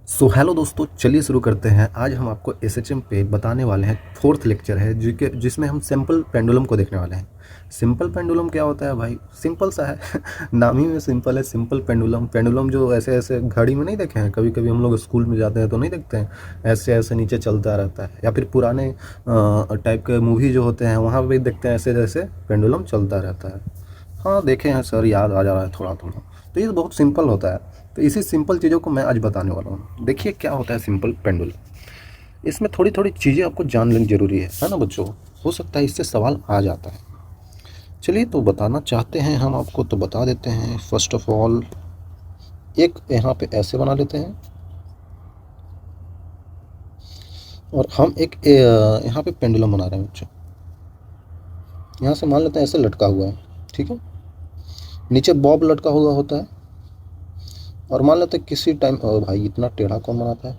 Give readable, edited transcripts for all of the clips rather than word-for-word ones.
Hello दोस्तों, चलिए शुरू करते हैं। आज हम आपको एसएचएम पे बताने वाले हैं। फोर्थ लेक्चर है जिसमें हम सिंपल पेंडुलम को देखने वाले हैं। सिंपल पेंडुलम क्या होता है भाई? सिंपल सा है नाम ही में सिंपल है। सिंपल पेंडुलम, पेंडुलम जो ऐसे ऐसे घड़ी में नहीं देखे हैं? कभी कभी हम लोग स्कूल में जाते हैं तो नहीं देखते हैं, ऐसे ऐसे नीचे चलता रहता है। या फिर पुराने टाइप के मूवी जो होते हैं वहाँ पे देखते हैं ऐसे जैसे पेंडुलम चलता रहता है। हाँ देखे हैं सर, याद आ जा रहा है थोड़ा थोड़ा। तो ये बहुत सिंपल होता है। तो इसी सिंपल चीज़ों को मैं आज बताने वाला हूँ। देखिए क्या होता है सिंपल पेंडुलम। इसमें थोड़ी थोड़ी चीज़ें आपको जान लेनी जरूरी है ना बच्चों? हो सकता है इससे सवाल आ जाता है। चलिए तो बताना चाहते हैं हम आपको, तो बता देते हैं। फर्स्ट ऑफ ऑल एक यहाँ पे ऐसे बना लेते हैं, और हम एक यहाँ पे पेंडुलम बना रहे हैं बच्चों। यहाँ से मान लेते हैं ऐसे लटका हुआ है, ठीक है। नीचे बॉब लटका हुआ होता है, और मान लेते हैं किसी टाइम, भाई इतना टेढ़ा कौन बनाता है,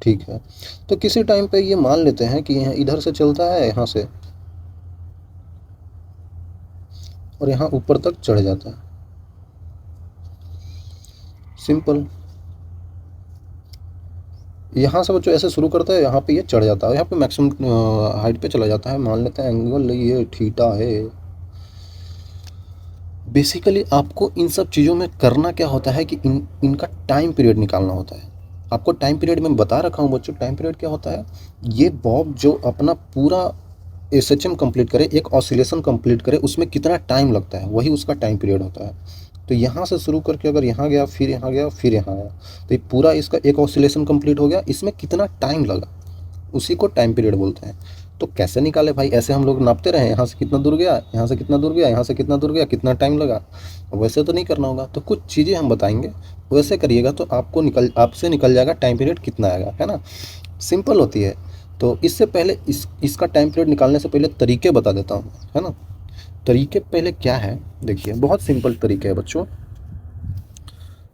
ठीक है। तो किसी टाइम पे ये मान लेते हैं कि यहाँ इधर से चलता है, यहाँ से, और यहाँ ऊपर तक चढ़ जाता है। सिंपल। यहाँ से बच्चों ऐसे शुरू करता है, यहाँ पे ये चढ़ जाता है, यहाँ पे मैक्सिमम हाइट पे चला जाता है। मान लेते हैं एंगल ये थीटा है। बेसिकली आपको इन सब चीज़ों में करना क्या होता है कि इनका टाइम पीरियड निकालना होता है। आपको टाइम पीरियड में बता रखा हूँ बच्चों। टाइम पीरियड क्या होता है? ये बॉब जो अपना पूरा एसएचएम कंप्लीट करे, एक ऑसिलेशन कंप्लीट करे, उसमें कितना टाइम लगता है, वही उसका टाइम पीरियड होता है। तो यहाँ से शुरू करके अगर यहाँ गया, फिर यहाँ गया, फिर यहाँ आया, तो ये पूरा इसका एक ऑसिलेशन कंप्लीट हो गया। इसमें कितना टाइम लगा, उसी को टाइम पीरियड बोलते हैं। तो कैसे निकाले भाई? ऐसे हम लोग नापते रहे, यहाँ से कितना दूर गया, यहाँ से कितना दूर गया, यहाँ से कितना दूर गया, कितना टाइम लगा। वैसे तो नहीं करना होगा। तो कुछ चीज़ें हम बताएंगे, वैसे करिएगा तो आपसे निकल जाएगा टाइम पीरियड कितना आएगा, है ना। सिंपल होती है। तो इससे पहले इसका टाइम पीरियड निकालने से पहले तरीके बता देता हूँ, है ना। तरीके पहले क्या है, देखिए बहुत सिंपल तरीके है बच्चों।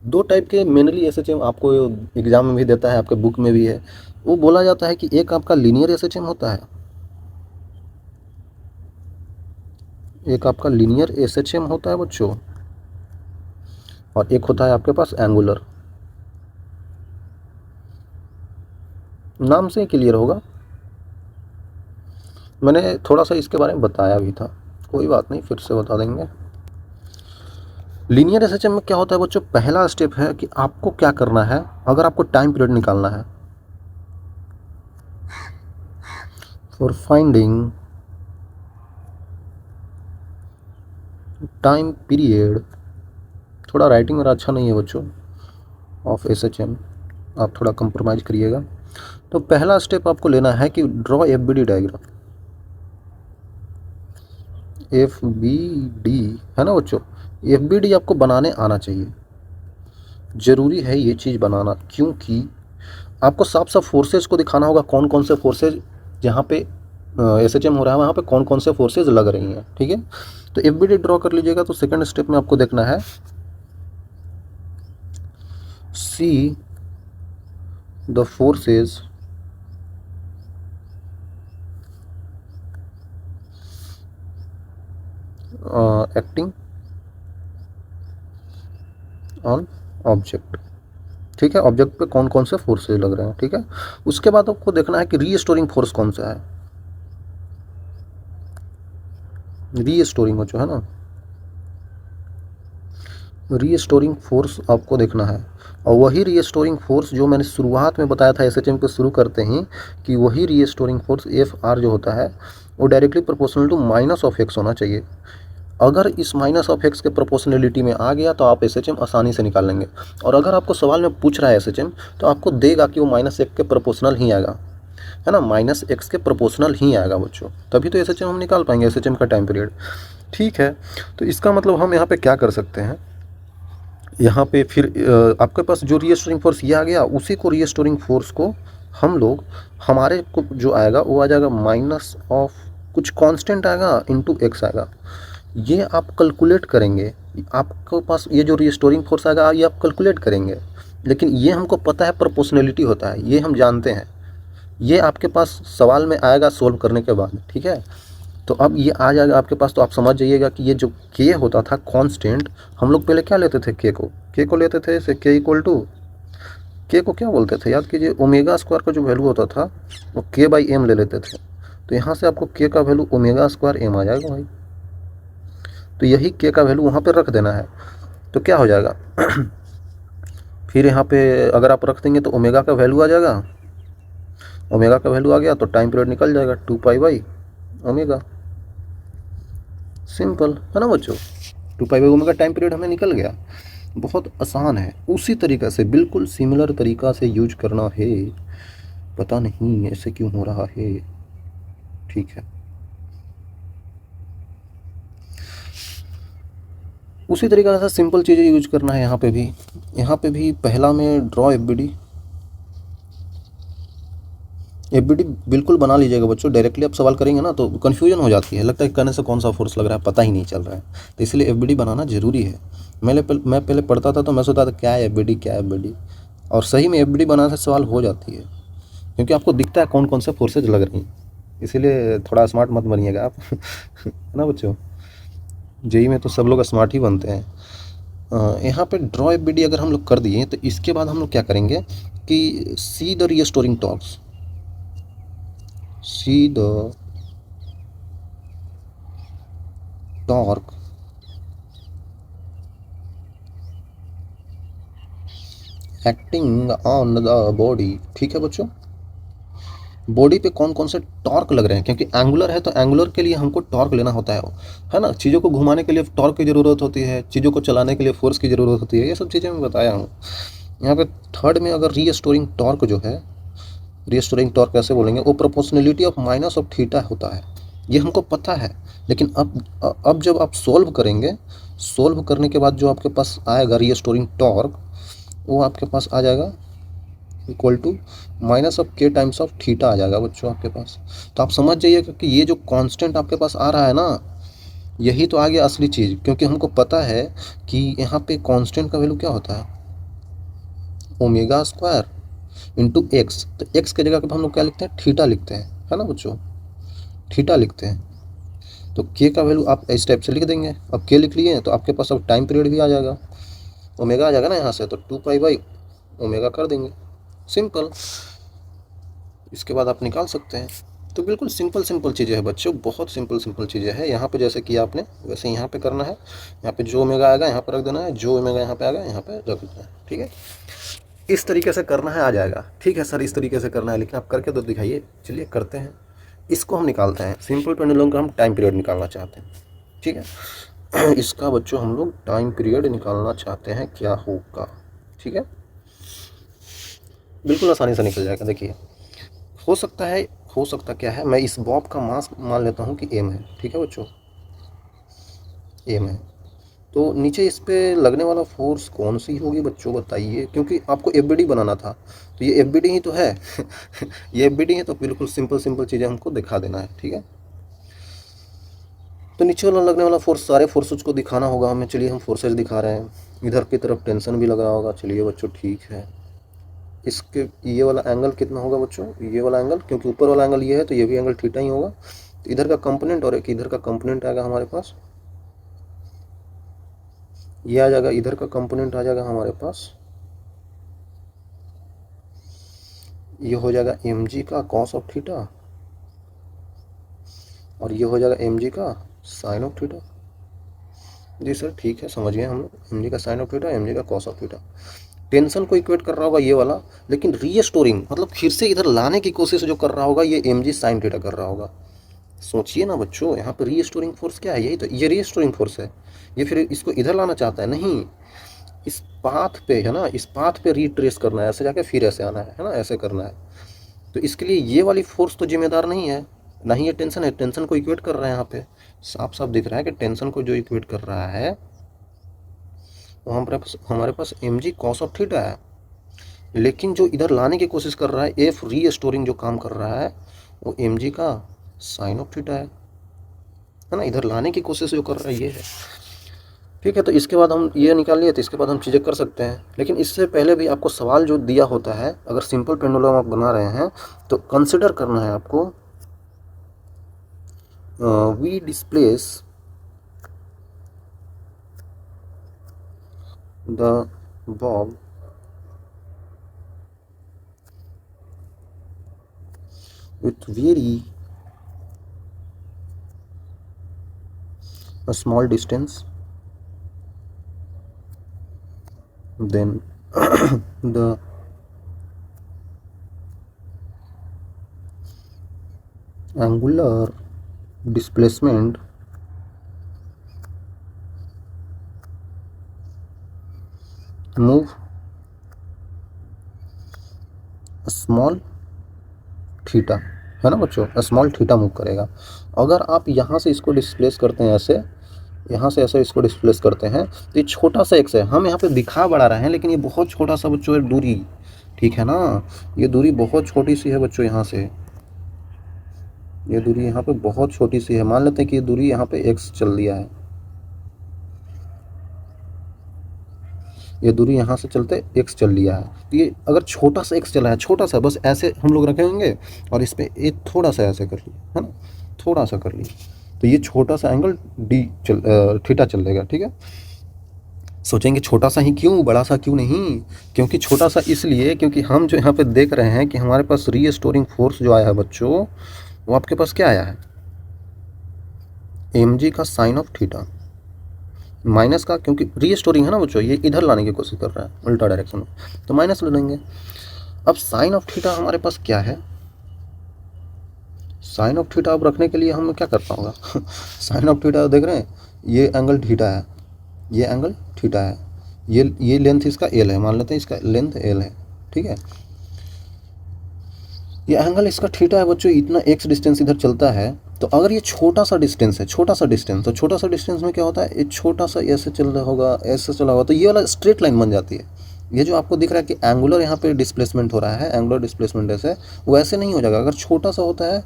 दो टाइप के मेनली एसएचएम आपको एग्जाम में भी देता है, आपके बुक में भी है। वो बोला जाता है कि एक आपका लीनियर एसएचएम होता है, एक आपका लीनियर एसएचएम होता है बच्चों, और एक होता है आपके पास एंगुलर। नाम से ही क्लियर होगा, मैंने थोड़ा सा इसके बारे में बताया भी था, कोई बात नहीं फिर से बता देंगे। लीनियर एसएचएम में क्या होता है बच्चों? पहला स्टेप है कि आपको क्या करना है, अगर आपको टाइम पीरियड निकालना है। फॉर फाइंडिंग टाइम पीरियड, थोड़ा राइटिंग मेरा अच्छा नहीं है बच्चों, ऑफ एसएचएम, आप थोड़ा कंप्रोमाइज़ करिएगा। तो पहला स्टेप आपको लेना है कि ड्रॉ एफबीडी डायग्राम। एफबीडी, है ना बच्चों। एफबीडी आपको बनाने आना चाहिए, ज़रूरी है ये चीज़ बनाना, क्योंकि आपको साफ साफ फोर्सेज को दिखाना होगा, कौन कौन से फोर्सेज जहाँ पे एसएचएम हो रहा है वहाँ पे कौन कौन से फोर्सेज लग रही हैं, ठीक है। तो एफबीडी ड्रॉ कर लीजिएगा। तो सेकंड स्टेप में आपको देखना है see the forces acting on object, ठीक है। ऑब्जेक्ट पे कौन कौन से फोर्सेज लग रहे हैं, ठीक है। उसके बाद आपको देखना है कि रीस्टोरिंग फोर्स कौन सा है, रीस्टोरिंग जो है ना, रीस्टोरिंग फोर्स आपको देखना है। और वही रीस्टोरिंग फोर्स जो मैंने शुरुआत में बताया था एसएचएम को शुरू करते ही, कि वही रीस्टोरिंग फोर्स एफ आर जो होता है वो directly proportional to minus of x होना चाहिए। अगर इस माइनस ऑफ एक्स के प्रोपोर्शनलिटी में आ गया तो आप एसएचएम आसानी से निकाल लेंगे। और अगर आपको सवाल में पूछ रहा है एसएचएम, तो आपको देगा कि वो माइनस एक्स के प्रोपोर्शनल ही आएगा, है ना, माइनस एक्स के प्रोपोर्शनल ही आएगा बच्चों, तभी तो एसएचएम हम निकाल पाएंगे, एसएचएम का टाइम पीरियड, ठीक है। तो इसका मतलब हम यहाँ पे क्या कर सकते हैं, यहाँ पे फिर आपके पास जो रीस्टोरिंग फोर्स ये आ गया, उसी को रीस्टोरिंग फोर्स को हम लोग, हमारे को जो आएगा वो आ जाएगा माइनस ऑफ कुछ कांस्टेंट आएगा इनटू एक्स आएगा। ये आप कैलकुलेट करेंगे, आपके पास ये जो रीस्टोरिंग फोर्स आएगा ये आप कैलकुलेट करेंगे, लेकिन ये हमको पता है प्रोपोर्शनलिटी होता है, ये हम जानते हैं। ये आपके पास सवाल में आएगा सोल्व करने के बाद, ठीक है। तो अब ये आ जाएगा आपके पास, तो आप समझ जाइएगा कि ये जो के होता था कांस्टेंट, हम लोग पहले क्या लेते थे, के को लेते थे से के इक्वल टू के को क्या बोलते थे, याद कीजिए, ओमेगा स्क्वायर का जो वैल्यू होता था वो के बाई एम ले लेते थे। तो यहाँ से आपको के का वैल्यू ओमेगा स्क्वायर एम आ जाएगा भाई। तो यही के का वैल्यू वहाँ पे रख देना है। तो क्या हो जाएगा फिर यहाँ पे अगर आप रख देंगे तो ओमेगा का वैल्यू आ जाएगा, ओमेगा का वैल्यू आ गया तो टाइम पीरियड निकल जाएगा 2 पाई बाई ओमेगा। सिंपल है ना बच्चों, 2 pi by omega time period हमें निकल गया। बहुत आसान है, उसी तरीक़ा से बिल्कुल सिमिलर तरीक़ा से यूज करना है। पता नहीं ऐसे क्यों हो रहा है, ठीक है। उसी तरीक़े से सिंपल चीज़ें यूज करना है यहाँ पे भी पहला में ड्रॉ एफबीडी। एफबीडी बिल्कुल बना लीजिएगा बच्चों, डायरेक्टली आप सवाल करेंगे ना तो कन्फ्यूजन हो जाती है, लगता है करने से कौन सा फोर्स लग रहा है पता ही नहीं चल रहा है। तो इसलिए एफबीडी बनाना ज़रूरी है। मैं पहले पढ़ता था तो मैं सोचता था क्या है एफबीडी क्या है एफबीडी, और सही में एफबीडी बनाने से सवाल हो जाती है, क्योंकि आपको दिखता है कौन कौन से फोर्सेज लग रही हैं। इसीलिए थोड़ा स्मार्ट मत बनिएगा आप है ना बच्चों, जेई में तो सब लोग स्मार्ट ही बनते हैं। यहाँ पे ड्रॉ एफबीडी अगर हम लोग कर दिए तो इसके बाद हम लोग क्या करेंगे कि see the restoring torques, see the torque acting on the body। ठीक है बच्चों, बॉडी पे कौन कौन से टॉर्क लग रहे हैं, क्योंकि एंगुलर है तो एंगुलर के लिए हमको टॉर्क लेना होता है ना। चीज़ों को घुमाने के लिए टॉर्क की ज़रूरत होती है, चीज़ों को चलाने के लिए फोर्स की ज़रूरत होती है, ये सब चीज़ें मैं बताया हूँ। यहाँ पे थर्ड में अगर रीस्टोरिंग टॉर्क जो है, रीस्टोरिंग टॉर्क कैसे बोलेंगे, वो proportionality of minus of theta होता है। ये हमको पता है, लेकिन अब जब आप सोल्व करेंगे, सोल्व करने के बाद जो आपके पास आएगा रीस्टोरिंग टॉर्क, वो आपके पास आ जाएगा इक्वल टू माइनस ऑफ के टाइम्स ऑफ थीटा आ जाएगा बच्चों आपके पास। तो आप समझ जाइएगा कि ये जो कांस्टेंट आपके पास आ रहा है ना, यही तो आ गया असली चीज़, क्योंकि हमको पता है कि यहाँ पे कांस्टेंट का वैल्यू क्या होता है, ओमेगा स्क्वायर इंटू एक्स। तो एक्स की जगह पे हम लोग क्या लिखते हैं, थीटा लिखते हैं, है ना बच्चों, थीटा लिखते हैं। तो के का वैल्यू आप इस टाइप से लिख देंगे। अब के लिख लिए तो आपके पास अब टाइम पीरियड भी आ जाएगा, ओमेगा आ जाएगा ना यहाँ से, तो 2 पाई बाई ओमेगा कर देंगे, सिंपल। इसके बाद आप निकाल सकते हैं। तो बिल्कुल सिंपल चीज़ें हैं बच्चों, बहुत सिंपल चीज़ें हैं। यहाँ पे जैसे किया आपने वैसे यहाँ पे करना है। यहाँ पे जो ओमेगा आएगा यहाँ पर रख देना है, जो ओमेगा यहाँ पे आएगा यहाँ पे रख देना है, ठीक है। इस तरीके से करना है, आ जाएगा। ठीक है सर, इस तरीके से करना है, लेकिन आप करके तो दिखाइए। चलिए करते हैं, इसको हम निकालते हैं। सिंपल पेंडुलम का हम टाइम पीरियड निकालना चाहते हैं, ठीक है। इसका बच्चों हम लोग टाइम पीरियड निकालना चाहते हैं, क्या होगा, ठीक है। बिल्कुल आसानी से निकल जाएगा। देखिए, हो सकता क्या है, मैं इस बॉब का मास मान लेता हूँ कि एम है, ठीक है बच्चों, एम है। तो नीचे इस पे लगने वाला फोर्स कौन सी होगी बच्चों बताइए, क्योंकि आपको एफबीडी बनाना था, तो ये एफबीडी ही तो है ये एफबीडी है, तो बिल्कुल सिंपल चीज़ें हमको दिखा देना है, ठीक है। तो नीचे वाला लगने वाला फोर्स, सारे फोर्सेज को दिखाना होगा हमें। चलिए हम फोर्सेज दिखा रहे हैं। इधर की तरफ टेंशन भी लगा होगा, चलिए बच्चों ठीक है। इसके ये वाला एंगल कितना होगा बच्चों, ये वाला एंगल, क्योंकि ऊपर वाला एंगल ये है तो ये भी एंगल थीटा ही होगा। तो इधर का कंपोनेंट और एक इधर का कंपोनेंट आएगा हमारे पास, ये आ जाएगा, इधर का कंपोनेंट आ जाएगा हमारे पास, ये हो जाएगा एम जी का कॉस ऑफ थीटा, और ये हो जाएगा एम जी का साइन ऑफ थीटा। जी सर ठीक है, समझ गए हम लोग, एम जी का sine of theta, m g का कॉस ऑफ थीटा। टेंशन को इक्वेट कर रहा होगा ये वाला, लेकिन रीस्टोरिंग मतलब फिर से इधर लाने की कोशिश जो कर रहा होगा, ये एम जी साइन थीटा कर रहा होगा। सोचिए ना बच्चों, यहाँ पे रीस्टोरिंग फोर्स क्या है, यही तो, ये रीस्टोरिंग फोर्स है। ये फिर इसको इधर लाना चाहता है, नहीं, इस पाथ पे है ना, इस पाथ पे रिट्रेस करना है, ऐसे जाके फिर ऐसे आना है ना, ऐसे करना है। तो इसके लिए ये वाली फोर्स तो जिम्मेदार नहीं है, ना ही ये टेंशन है। टेंशन को इक्वेट कर रहा है, यहाँ पे साफ साफ दिख रहा है कि टेंशन को जो इक्वेट कर रहा है वो हमारे पास M G cos of theta है। लेकिन जो इधर लाने की कोशिश कर रहा है, एफ रीस्टोरिंग जो काम कर रहा है, वो एम जी का साइन ऑफ थीटा है ना। इधर लाने की कोशिश जो कर रहा है ये है, ठीक है। तो इसके बाद हम ये निकाल लिए, तो इसके बाद हम चीज़ें कर सकते हैं। लेकिन इससे पहले भी आपको सवाल जो दिया होता है, अगर सिंपल पेंडुलम आप बना रहे हैं तो कंसिडर करना है आपको, we displace the bob with very a small distance, then the angular displacement move small theta, है ना बच्चों, स्मॉल थीटा मूव करेगा। अगर आप यहाँ से इसको डिस्प्लेस करते हैं ऐसे, यहाँ से ऐसे इसको डिस्प्लेस करते हैं, तो ये छोटा सा एक्स है, हम यहाँ पे दिखा बढ़ा रहे हैं लेकिन ये बहुत छोटा सा बच्चों है दूरी, ठीक है ना, ये दूरी बहुत छोटी सी है बच्चों, यहाँ से ये दूरी यहाँ पे बहुत छोटी सी है। मान लेते हैं कि ये दूरी यहाँ पे एक्स चल दिया है, ये दूरी यहाँ से चलते एक्स चल लिया है, तो ये अगर छोटा सा एक्स चला है, छोटा सा, बस ऐसे हम लोग रखेंगे और इस पर एक थोड़ा सा ऐसे कर लिए, है ना, थोड़ा सा कर लिए, तो ये छोटा सा एंगल थीटा चल देगा, ठीक है। सोचेंगे छोटा सा ही क्यों, बड़ा सा क्यों नहीं, क्योंकि छोटा सा इसलिए क्योंकि हम जो यहाँ पे देख रहे हैं कि हमारे पास रीस्टोरिंग फोर्स जो आया है बच्चों, वो आपके पास क्या आया है, mg का साइन ऑफ थीटा माइनस का, क्योंकि रीस्टोरिंग है ना बच्चों, ये इधर लाने की कोशिश कर रहा है उल्टा डायरेक्शन में, तो माइनस ले लेंगे। अब साइन ऑफ थीटा हमारे पास क्या है, साइन ऑफ थीटा अब रखने के लिए हमें क्या करना होगा साइन ऑफ थीटा देख रहे हैं, ये एंगल थीटा है, ये एंगल थीटा है, ये लेंथ इसका एल है, मान लेते हैं इसका लेंथ एल है, ठीक है, ये एंगल इसका थीटा है बच्चों, इतना एक्स डिस्टेंस इधर चलता है। तो अगर ये छोटा सा डिस्टेंस है, छोटा सा डिस्टेंस, तो छोटा सा डिस्टेंस में क्या होता है, ये छोटा सा ऐसे चल रहा होगा, ऐसे चला होगा, तो ये वाला स्ट्रेट लाइन बन जाती है। ये जो आपको दिख रहा है कि एंगुलर यहाँ पे डिस्प्लेसमेंट हो रहा है, एंगुलर डिस्प्लेसमेंट ऐसे, वैसे नहीं हो जाएगा। अगर छोटा सा होता है,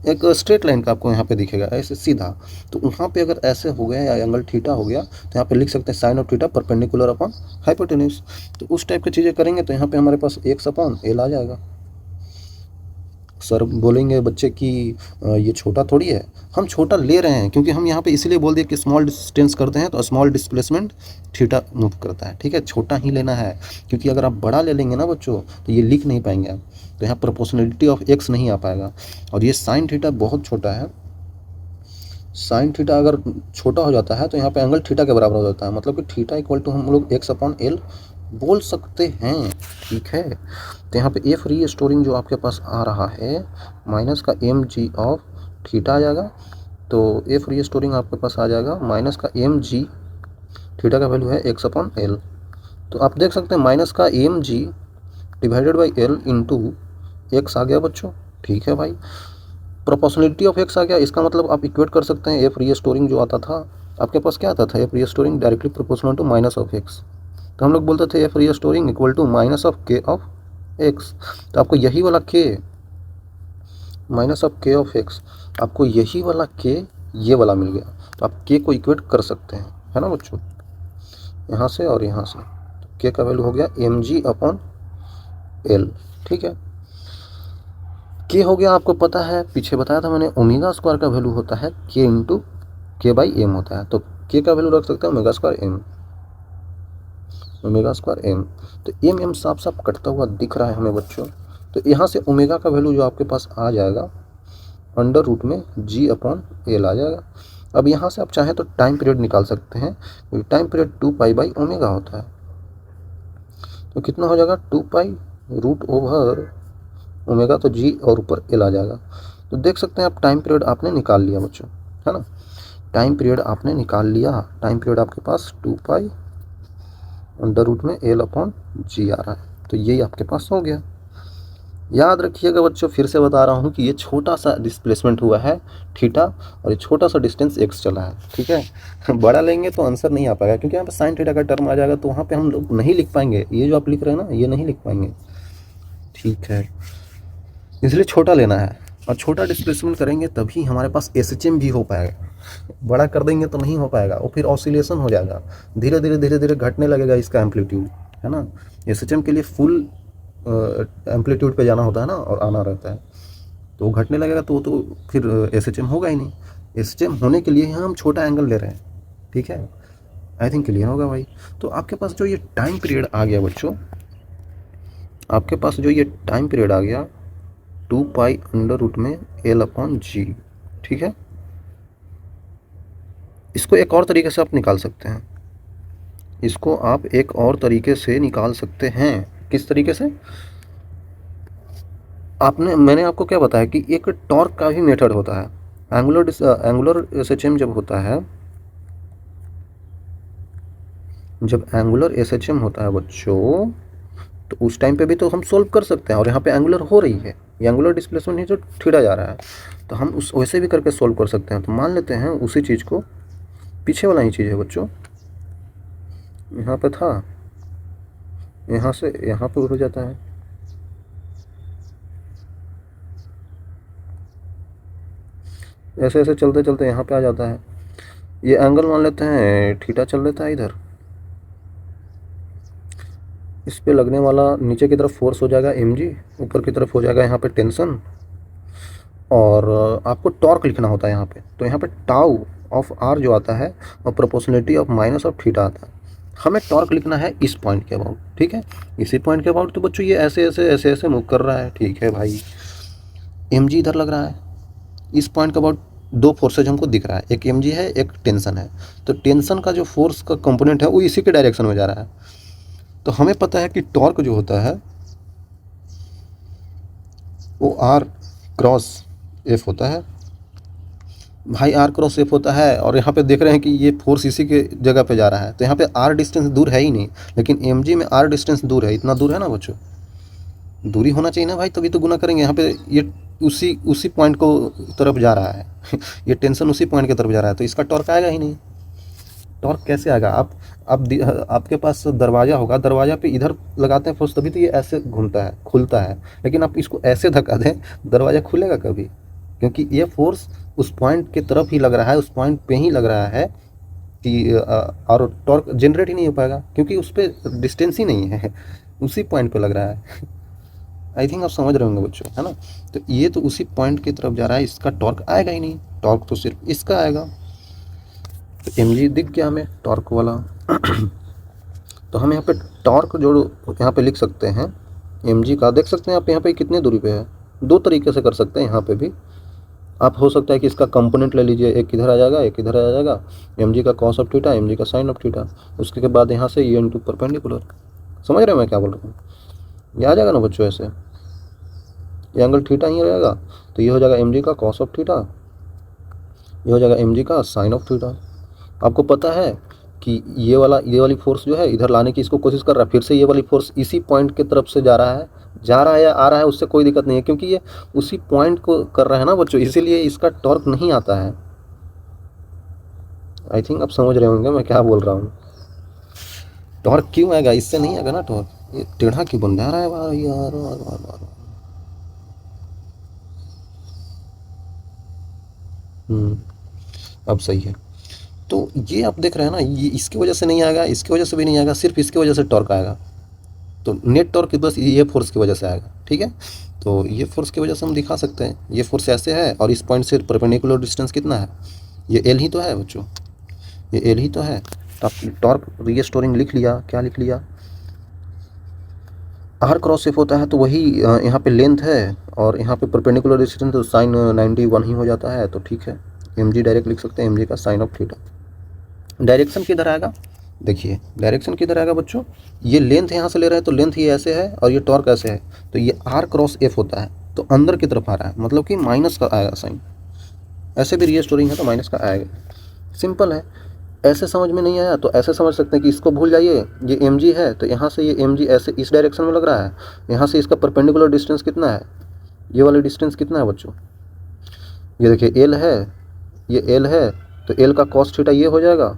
एक स्ट्रेट लाइन का आपको यहाँ पे दिखेगा ऐसे सीधा, तो वहाँ पे अगर ऐसे हो गया या एंगल थीटा हो गया, तो यहाँ पे लिख सकते हैं sine of theta perpendicular upon hypotenuse. तो उस टाइप की चीज़ें करेंगे तो यहाँ पे हमारे पास एक्स अपॉन एल आ जाएगा। सर बोलेंगे बच्चे कि ये छोटा थोड़ी है, हम छोटा ले रहे हैं क्योंकि हम यहाँ पे इसलिए बोल दिए कि स्मॉल डिस्टेंस करते हैं तो स्मॉल डिस्प्लेसमेंट थीटा मूव करता है, ठीक है, छोटा ही लेना है, क्योंकि अगर आप बड़ा ले लेंगे ना बच्चों तो ये लिख नहीं पाएंगे आप, तो यहाँ प्रोपोर्शनलिटी ऑफ एक्स नहीं आ पाएगा। और ये साइन थीटा बहुत छोटा है, साइन थीटा अगर छोटा हो जाता है तो यहाँ पे एंगल थीटा के बराबर हो जाता है, मतलब कि थीटा इक्वल टू हम लोग एक्स अपॉन एल बोल सकते हैं, ठीक है। तो यहाँ पे एफ रीस्टोरिंग जो आपके पास आ रहा है माइनस का एम जी ऑफ थीटा आ जाएगा, तो एफ रीस्टोरिंग आपके पास आ जाएगा माइनस का एम जी, थीटा का वैल्यू है एक्स अपॉन एल, तो आप देख सकते हैं माइनस का M G divided by L into X आ गया बच्चों, ठीक है भाई। प्रोपोर्शनलिटी ऑफ एक्स आ गया, इसका मतलब आप इक्वेट कर सकते हैं एफ रीस्टोरिंग जो आता था आपके पास क्या आता था, F restoring directly proportional to minus of x, तो हम लोग बोलते थे F restoring equal to minus of k of x. तो आपको यही वाला k minus of k of x, आपको यही वाला के ये वाला मिल गया, तो आप के को इक्वेट कर सकते हैं, है ना बच्चों, यहाँ से और यहाँ से, तो के का वैल्यू हो गया एम जी अपॉन एल, ठीक है। के हो गया, आपको पता है पीछे बताया था मैंने, ओमेगा स्क्वायर का वैल्यू होता है के इंटू के बाई एम होता है, तो के का वैल्यू रख सकते हैं omega square m, omega square m, तो एम एम साफ साफ कटता हुआ दिख रहा है हमें बच्चों, तो यहाँ से ओमेगा का वैल्यू जो आपके पास आ जाएगा अंडर रूट में जी अपॉन एल आ जाएगा। अब यहाँ से आप चाहें तो टाइम पीरियड निकाल सकते हैं, क्योंकि time period 2 pi by omega होता है, तो कितना हो जाएगा 2 पाई रूट ओवर ओमेगा, तो जी और ऊपर एल आ जाएगा। तो देख सकते हैं आप टाइम पीरियड आपने निकाल लिया बच्चों, है ना, टाइम पीरियड आपने निकाल लिया, टाइम पीरियड आपके पास 2 पाई अंडर रूट में एल अपॉन जी आ रहा है, तो यही आपके पास हो गया। याद रखिएगा बच्चों, फिर से बता रहा हूँ कि ये छोटा सा डिस्प्लेसमेंट हुआ है थीटा, और ये छोटा सा डिस्टेंस एक्स चला है, ठीक है। बड़ा लेंगे तो आंसर नहीं आ पाएगा, क्योंकि यहाँ पे साइन थीटा का टर्म आ जाएगा, तो वहाँ पे हम लोग नहीं लिख पाएंगे, ये जो आप लिख रहे हैं ना ये नहीं लिख पाएंगे, ठीक है, इसलिए छोटा लेना है, और छोटा डिस्प्लेसमेंट करेंगे तभी हमारे पास एसएचएम भी हो पाएगा, बड़ा कर देंगे तो नहीं हो पाएगा, और फिर ऑसिलेशन हो जाएगा, धीरे धीरे घटने लगेगा इसका एम्पलीट्यूड, है ना। एसएचएम के लिए फुल एम्पलीट्यूड पे जाना होता है ना, और आना रहता है, तो वो घटने लगेगा, तो फिर एसएचएम होगा ही नहीं। एसएचएम होने के लिए हम छोटा एंगल ले रहे हैं, ठीक है, आई थिंक क्लियर होगा भाई। तो आपके पास जो ये टाइम पीरियड आ गया बच्चों, आपके पास जो ये टाइम पीरियड आ गया, 2 पाई अंडर रूट में एल अपॉन जी। ठीक है, इसको एक और तरीके से आप निकाल सकते हैं, इसको आप एक और तरीके से निकाल सकते हैं। किस तरीके से? मैंने आपको क्या बताया कि एक टॉर्क का भी मेथड होता है। एंगुलर एसएचएम जब होता है, जब एंगुलर एसएचएम होता है बच्चों, तो उस टाइम पे भी तो हम सोल्व कर सकते हैं। और यहाँ पे एंगुलर हो रही है, ये एंगुलर डिस्प्लेसमेंट है जो थीटा जा रहा है, तो हम उस वैसे भी करके सोल्व कर सकते हैं। तो मान लेते हैं उसी चीज़ को, पीछे वाला ही चीज़ है बच्चों, यहाँ पे था, यहाँ से यहाँ पे हो जाता है, ऐसे ऐसे चलते चलते यहाँ पे आ जाता है। ये एंगल मान लेते हैं थीटा चल लेता है इधर, इस पे लगने वाला नीचे की तरफ फोर्स हो जाएगा mg, ऊपर की तरफ हो जाएगा यहाँ पे टेंशन, और आपको टॉर्क लिखना होता है यहाँ पे। तो यहाँ पे टाउ ऑफ आर जो आता है और proportionality of minus of theta आता है। हमें टॉर्क लिखना है इस पॉइंट के अबाउट, ठीक है, इसी पॉइंट के अबाउट। तो बच्चों ये ऐसे ऐसे ऐसे ऐसे मूव कर रहा है, ठीक है भाई, mg इधर लग रहा है, इस पॉइंट के अबाउट दो फोर्सेज हमको दिख रहा है, एक mg है एक टेंशन है। तो टेंशन का जो फोर्स का कंपोनेंट है वो इसी के डायरेक्शन में जा रहा है। तो हमें पता है कि टॉर्क जो होता है वो आर क्रॉस एफ होता है भाई, आर क्रॉस एफ होता है। और यहाँ पे देख रहे हैं कि ये फोर्स इसी के जगह पे जा रहा है, तो यहाँ पे आर डिस्टेंस दूर है ही नहीं, लेकिन mg में आर डिस्टेंस दूर है, इतना दूर है ना बच्चों, दूरी होना चाहिए ना भाई, तभी तो गुना करेंगे। यहाँ पे ये उसी पॉइंट को तरफ जा रहा है ये टेंशन उसी पॉइंट की तरफ जा रहा है, तो इसका टॉर्क आएगा ही नहीं। टॉर्क कैसे आएगा? आपके पास दरवाज़ा होगा, दरवाज़ा पे इधर लगाते हैं फोर्स, तभी तो ये ऐसे घूमता है, खुलता है। लेकिन आप इसको ऐसे धक्का दें, दरवाज़ा खुलेगा कभी? क्योंकि ये फोर्स उस पॉइंट की तरफ ही लग रहा है, उस पॉइंट पे ही लग रहा है कि और टॉर्क जनरेट ही नहीं हो पाएगा, क्योंकि उस पर डिस्टेंस ही नहीं है, उसी पॉइंट पे लग रहा है आई थिंक आप समझ रहे होंगे बच्चों, है ना। तो ये तो उसी पॉइंट की तरफ जा रहा है, इसका टॉर्क आएगा ही नहीं, टॉर्क तो सिर्फ इसका आएगा। तो mg दिख गया हमें टॉर्क वाला तो हम यहाँ पे टॉर्क जो यहाँ पे लिख सकते हैं mg का, देख सकते हैं आप यहाँ पे कितने दूरी पे है। दो तरीके से कर सकते हैं यहाँ पे भी आप, हो सकता है कि इसका कंपोनेंट ले लीजिए, एक इधर आ जाएगा एक इधर आ जाएगा, mg का कॉस ऑफ थीटा mg का साइन ऑफ थीटा, उसके बाद यहाँ से ये इनटू परपेंडिकुलर। समझ रहे हैं मैं क्या बोल रहा हूँ? ये आ जाएगा ना बच्चों, ऐसे ये एंगल थीटा ही रहेगा, तो ये हो जाएगा mg का कॉस ऑफ थीटा, ये हो जाएगा mg का साइन ऑफ थीटा। आपको पता है कि ये वाली फोर्स जो है इधर लाने की इसको कोशिश कर रहा है, फिर से ये वाली फोर्स इसी पॉइंट की तरफ से जा रहा है या आ रहा है, उससे कोई दिक्कत नहीं है, क्योंकि ये उसी पॉइंट को कर रहा है ना बच्चों, इसीलिए इसका टॉर्क नहीं आता है। आई थिंक आप समझ रहे होंगे मैं क्या बोल रहा हूँ। टॉर्क क्यों आएगा? इससे नहीं आएगा ना टॉर्क। ये टेढ़ा क्यों बन जा रहा है बार यार बार बार बार। अब सही है। तो ये आप देख रहे हैं ना, ये इसकी वजह से नहीं आएगा, इसकी वजह से भी नहीं आएगा, सिर्फ इसकी वजह से टॉर्क आएगा। तो नेट टॉर्क बस ये फोर्स की वजह से आएगा, ठीक है। तो ये फोर्स की वजह से हम दिखा सकते हैं, ये फोर्स ऐसे है और इस पॉइंट से परपेंडिकुलर डिस्टेंस कितना है, ये एल ही तो है बच्चों, ये एल ही तो है। तो आप टॉर्क रीस्टोरिंग लिख लिया, क्या लिख लिया, आर क्रॉस एफ होता है, तो वही यहाँ पे लेंथ है और यहाँ पे परपेंडिकुलर डिस्टेंस, तो साइन 91 ही हो जाता है। तो ठीक है, mg डायरेक्ट लिख सकते हैं, mg का साइन ऑफ थीटा। डायरेक्शन किधर आएगा? देखिए डायरेक्शन किधर आएगा बच्चों, ये लेंथ यहाँ से ले रहे हैं तो लेंथ ये ऐसे है और ये टॉर्क ऐसे है, तो ये आर क्रॉस एफ होता है, तो अंदर की तरफ आ रहा है, मतलब कि माइनस का आएगा साइन। ऐसे भी रीस्टोरिंग है तो माइनस का आएगा, सिंपल है। ऐसे समझ में नहीं आया तो ऐसे समझ सकते हैं कि इसको भूल जाइए, ये mg है तो यहाँ से ये mg ऐसे इस डायरेक्शन में लग रहा है, यहाँ से इसका परपेंडिकुलर डिस्टेंस कितना है, ये वाला डिस्टेंस कितना है बच्चों, ये देखिए l है, ये l है, तो l का कॉस थीटा ये हो जाएगा।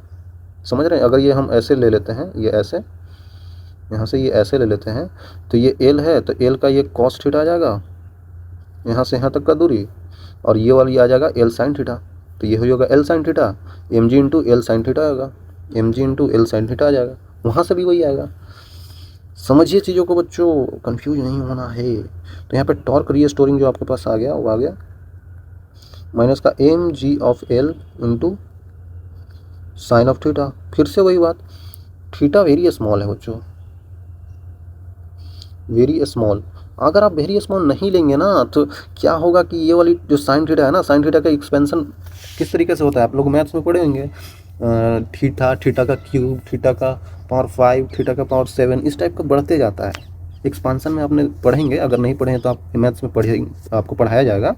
समझ रहे हैं? अगर ये हम ऐसे ले लेते हैं, ये ऐसे, यहाँ से ये ऐसे ले लेते हैं, तो ये l है, तो l का ये कॉस थीटा आ जाएगा, यहाँ से यहाँ तक का दूरी, और ये वाली आ जाएगा l साइन थीटा, तो ये हो जाएगा l sine theta, mg into L sine theta होगा, mg into L sine theta आ जाएगा, वहाँ से भी वही आएगा। समझिए चीज़ों को बच्चों, कंफ्यूज नहीं होना है। तो यहाँ पे टॉर्क रीस्टोरिंग जो आपके पास आ गया वो आ गया माइनस का mg of l into sine of theta. फिर से वही बात, थीटा वेरी स्मॉल है बच्चों, वेरी स्मॉल, अगर आप वेरी स्मॉल नहीं लेंगे ना तो क्या होगा कि ये वाली जो साइन थीटा है ना, साइन थीटा का एक्सपेंशन किस तरीके से होता है आप लोग मैथ्स में पढ़े होंगे, थीटा, थीटा का क्यूब, थीटा का पावर 5, थीटा का पावर 7, इस टाइप का बढ़ते जाता है। एक्सपांसन में आपने पढ़ेंगे, अगर नहीं पढ़े हैं तो आप मैथ्स में पढ़ेंगे, आपको पढ़ाया जाएगा